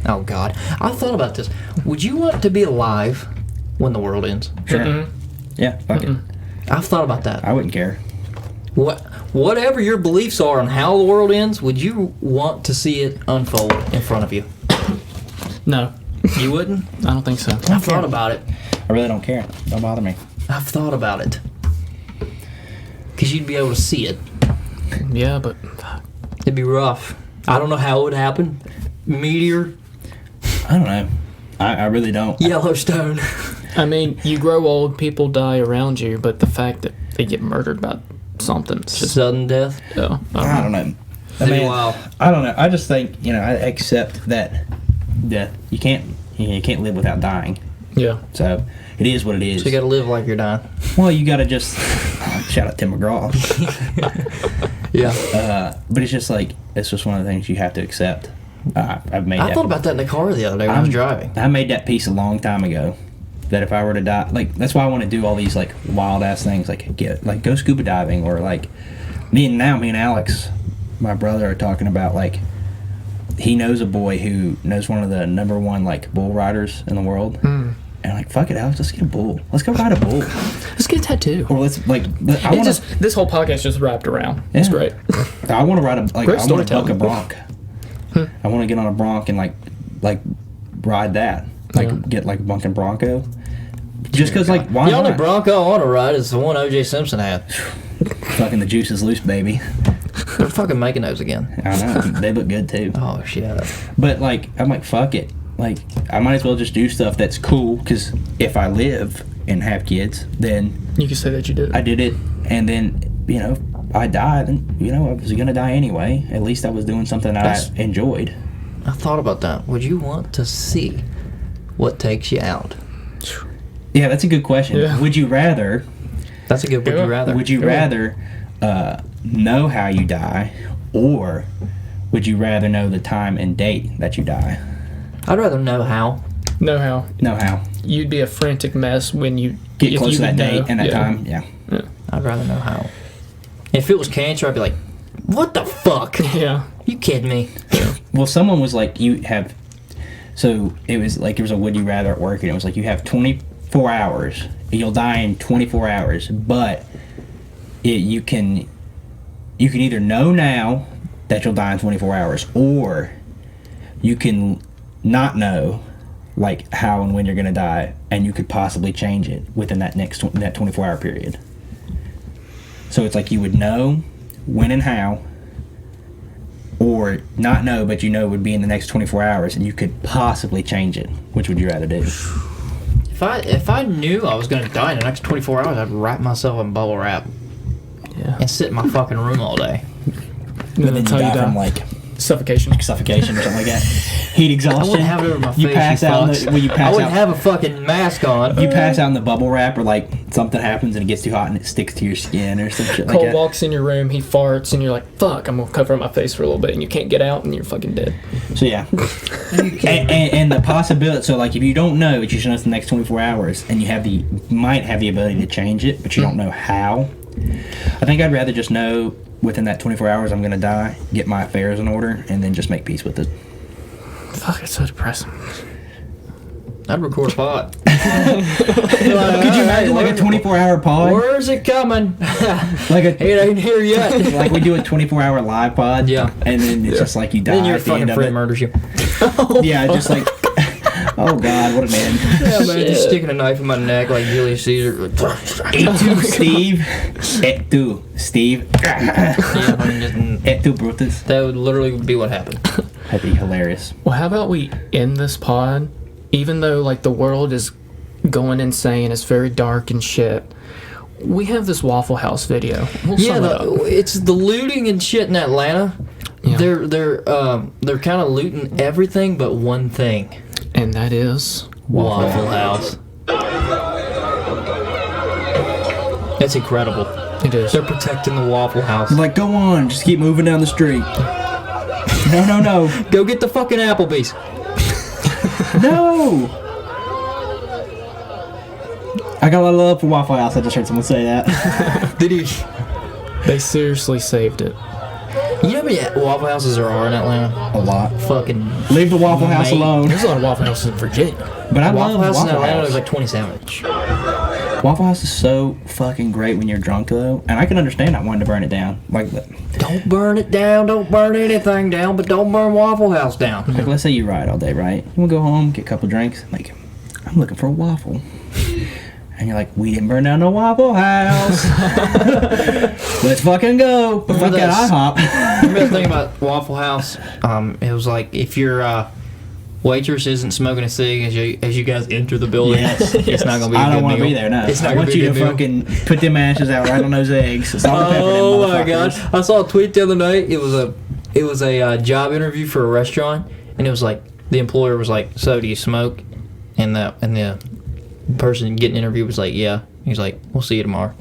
Oh God, I thought about this. Would you want to be alive when the world ends? Sure. Mm-mm. Yeah, fuck it. I've thought about that. I wouldn't care. Whatever your beliefs are on how the world ends, would you want to see it unfold in front of you? No, You wouldn't? I don't think so. I've thought about it. I really don't care. Don't bother me. I've thought about it. Because you'd be able to see it. Yeah, but fuck. It'd be rough. I don't know how it would happen. Meteor, I don't know. I really don't. Yellowstone. I mean, you grow old, people die around you, but the fact that they get murdered by something, it's just Sudden death. oh, I don't know. It'd be wild. I don't know. I just think, I accept that death. You can't live without dying. yeah. So it is what it is. So you gotta live like you're dying. Well, you gotta just shout out Tim McGraw. Yeah. But it's just like it's just one of the things you have to accept. I've made. I thought about that in the car the other day when I was driving. I made that peace a long time ago. That if I were to die, like that's why I want to do all these like wild ass things, like go scuba diving, or like me and Alex, my brother, are talking about like he knows a boy who knows one of the number one like bull riders in the world. And like, fuck it, Alex, let's get a bull. Let's go ride a bull. Let's get a tattoo. Or let's like, I It want just this whole podcast just wrapped around. It's great. I want to ride a Great I want to buck a storytelling. bronc. I want to get on a bronc and like ride that, get like a bunking bronco. Just because like why The only not? Bronco I want to ride is the one O.J. Simpson had. Fucking the juice is loose, baby. They're fucking making those again. I know they look good too. Oh shit. But like I'm like fuck it. Like I might as well just do stuff that's cool because if I live and have kids, then You can say that you did. I did it, and then I die, then I was gonna die anyway. At least I was doing something that I enjoyed. I thought about that. Would you want to see what takes you out? Yeah, that's a good question. Yeah. Would you rather? That's a good would you rather. Would you rather know how you die, or would you rather know the time and date that you die? I'd rather know how. Know how Know how. you'd be a frantic mess when you Get if close you to that would date know. and that Yeah. time. Yeah. I'd rather know how. If it was cancer, I'd be like, what the fuck? Yeah. You kidding me? Well, someone was like, you have. So it was like there was a would you rather at work, and it was like you have 24 hours. You'll die in 24 hours, but you can either know now that you'll die in 24 hours, or you can not know like how and when you're gonna die, and you could possibly change it within that that 24-hour period. So it's like you would know when and how, or not know, but would be in the next 24 hours, and you could possibly change it. Which would you rather do? If I knew I was gonna die in the next 24 hours, I'd wrap myself in bubble wrap Yeah. and sit in my fucking room all day. And then Then that's how you die. from like Suffocation. suffocation or something like that. Heat I exhaustion. wouldn't have it over my face. You pass out. You I pass wouldn't out. have a fucking mask on. You pass out in the bubble wrap, or like something happens and it gets too hot and it sticks to your skin or some shit like Cole that. walks in your room, he farts, and you're like, fuck, I'm gonna cover my face for a little bit, and you can't get out, and you're fucking dead. So yeah, and the possibility. So like, if you don't know, but you should know it's the next 24 hours, and you might have the ability to change it, but you don't know how. I think I'd rather just know within that 24 hours I'm gonna die, get my affairs in order, and then just make peace with it. Fuck, it's so depressing. I'd record a pod. Could you imagine like a 24-hour pod? Where's it coming? Like It ain't here yet. like we do a 24-hour live pod. Yeah. And then it's just like you die Then your at the end fucking of friend it. murders you. Yeah, just like, oh God, what a man. Yeah, man, just sticking a knife in my neck like Julius Caesar. Et tu, Steve. Et tu, Steve. Et tu, Brutus. That would literally be what happened. That'd be hilarious. Well, how about we end this pod, even though like the world is going insane, it's very dark and shit. We have this Waffle House video. We'll Yeah, sum it up. it's the looting and shit in Atlanta. Yeah. They're kind of looting everything but one thing. And that is Waffle House. That's incredible. it is. They're protecting the Waffle House. Like, go on, just keep moving down the street. No. Go get the fucking Applebee's. No! I got a lot of love for Waffle House. I just heard someone say that. Did he? They seriously saved it. You know how many Waffle Houses there are in Atlanta? A lot. Fucking. Leave the Waffle House Mate. alone. There's a lot of Waffle Houses in Virginia. But I Waffle love House in Waffle Atlanta, House. there's like 27. Waffle House is so fucking great when you're drunk, though. And I can understand not wanting to burn it down. Like Don't burn it down. Don't burn anything down, but don't burn Waffle House down. let's say you ride all day, right? You want to go home, get a couple drinks. Like, I'm looking for a waffle. And you're like, we didn't burn down no Waffle House. Let's fucking go. But fuck Remember that that- IHOP. Remember the thing about Waffle House? It was like if your waitress isn't smoking a cig as you guys enter the building, Yes. it's not gonna be. I A don't good want to meal. be there, no. It's not I gonna want be you a to good meal. fucking put them ashes out right on those eggs. Salt and pepper them Oh my god! motherfuckers. I saw a tweet the other night. It was a job interview for a restaurant, and it was like the employer was like, "So do you smoke?" And the person getting interviewed was like, "Yeah." He's like, "We'll see you tomorrow."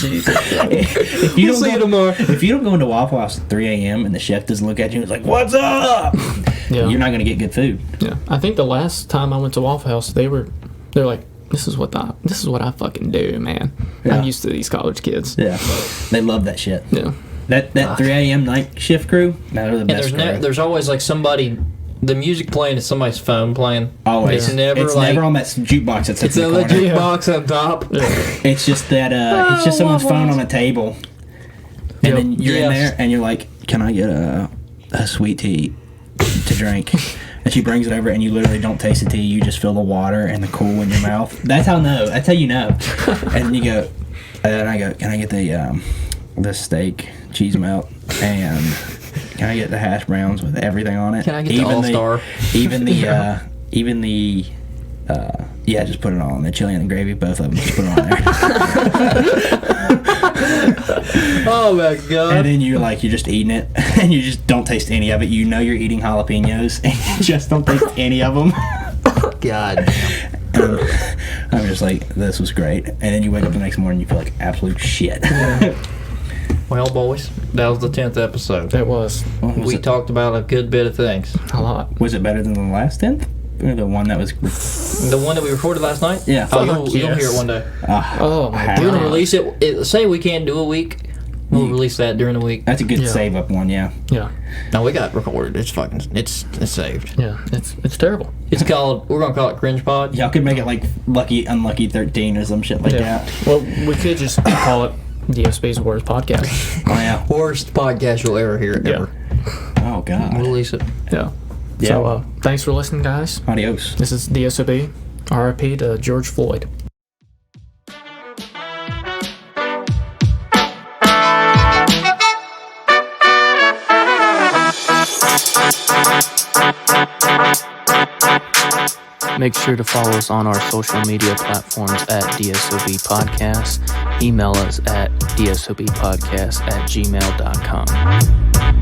If you We'll see you tomorrow. If you don't go into Waffle House at 3 a.m. and the chef doesn't look at you and is like, "What's up?" Yeah. You're not gonna get good food. Yeah. I think the last time I went to Waffle House, they're like, this is what I fucking do, man. Yeah. I'm used to these college kids. Yeah, they love that shit. Yeah. That 3 a.m. night shift crew, they're the And best. crew. there's always like somebody. The music playing is somebody's phone playing. Always. It's never it's like. never on that jukebox that sits It's in a the corner. jukebox on top. It's just that. It's just someone's phone on a table, and then you're in Yes. there, and you're like, "Can I get a sweet tea to drink?" And she brings it over, and you literally don't taste the tea. You just feel the water and the cool in your mouth. That's how you know. And you go, and I go, "Can I get the steak cheese melt and can I get the hash browns with everything on it? Can I get the All-Star?" Even the yeah, just put it on. The chili and the gravy, both of them, just put it on there. Oh my god! And then you're just eating it, and you just don't taste any of it. You know you're eating jalapenos, and you just don't taste any of them. God. And I'm just like, this was great. And then you wake up the next morning, you feel like absolute shit. Well, boys, that was the 10th episode. That was We talked about a good bit of things. a lot. Was it better than the last 10th? Or the one that was... The one that we recorded last night? Yeah. Oh, Fuck you'll yes. hear it one day. Oh my How? We're gonna god. release it. Say we can't do a week. We'll release that during the week. That's a good Yeah. save-up one, yeah. Yeah. No, we got it recorded. It's saved. Yeah. It's terrible. It's called. We're gonna call it Cringe Pod. Y'all could make it like Lucky Unlucky 13 or some shit like Yeah. that. Well, we could just call it DSP's Worst Podcast. Oh, yeah. Worst podcast you'll ever hear ever. Oh, God. We'll release it. Yeah. Yeah. So, thanks for listening, guys. Adios. This is DSOB. RIP to George Floyd. Make sure to follow us on our social media platforms at DSOB Podcast. Email us at dsobpodcast@gmail.com.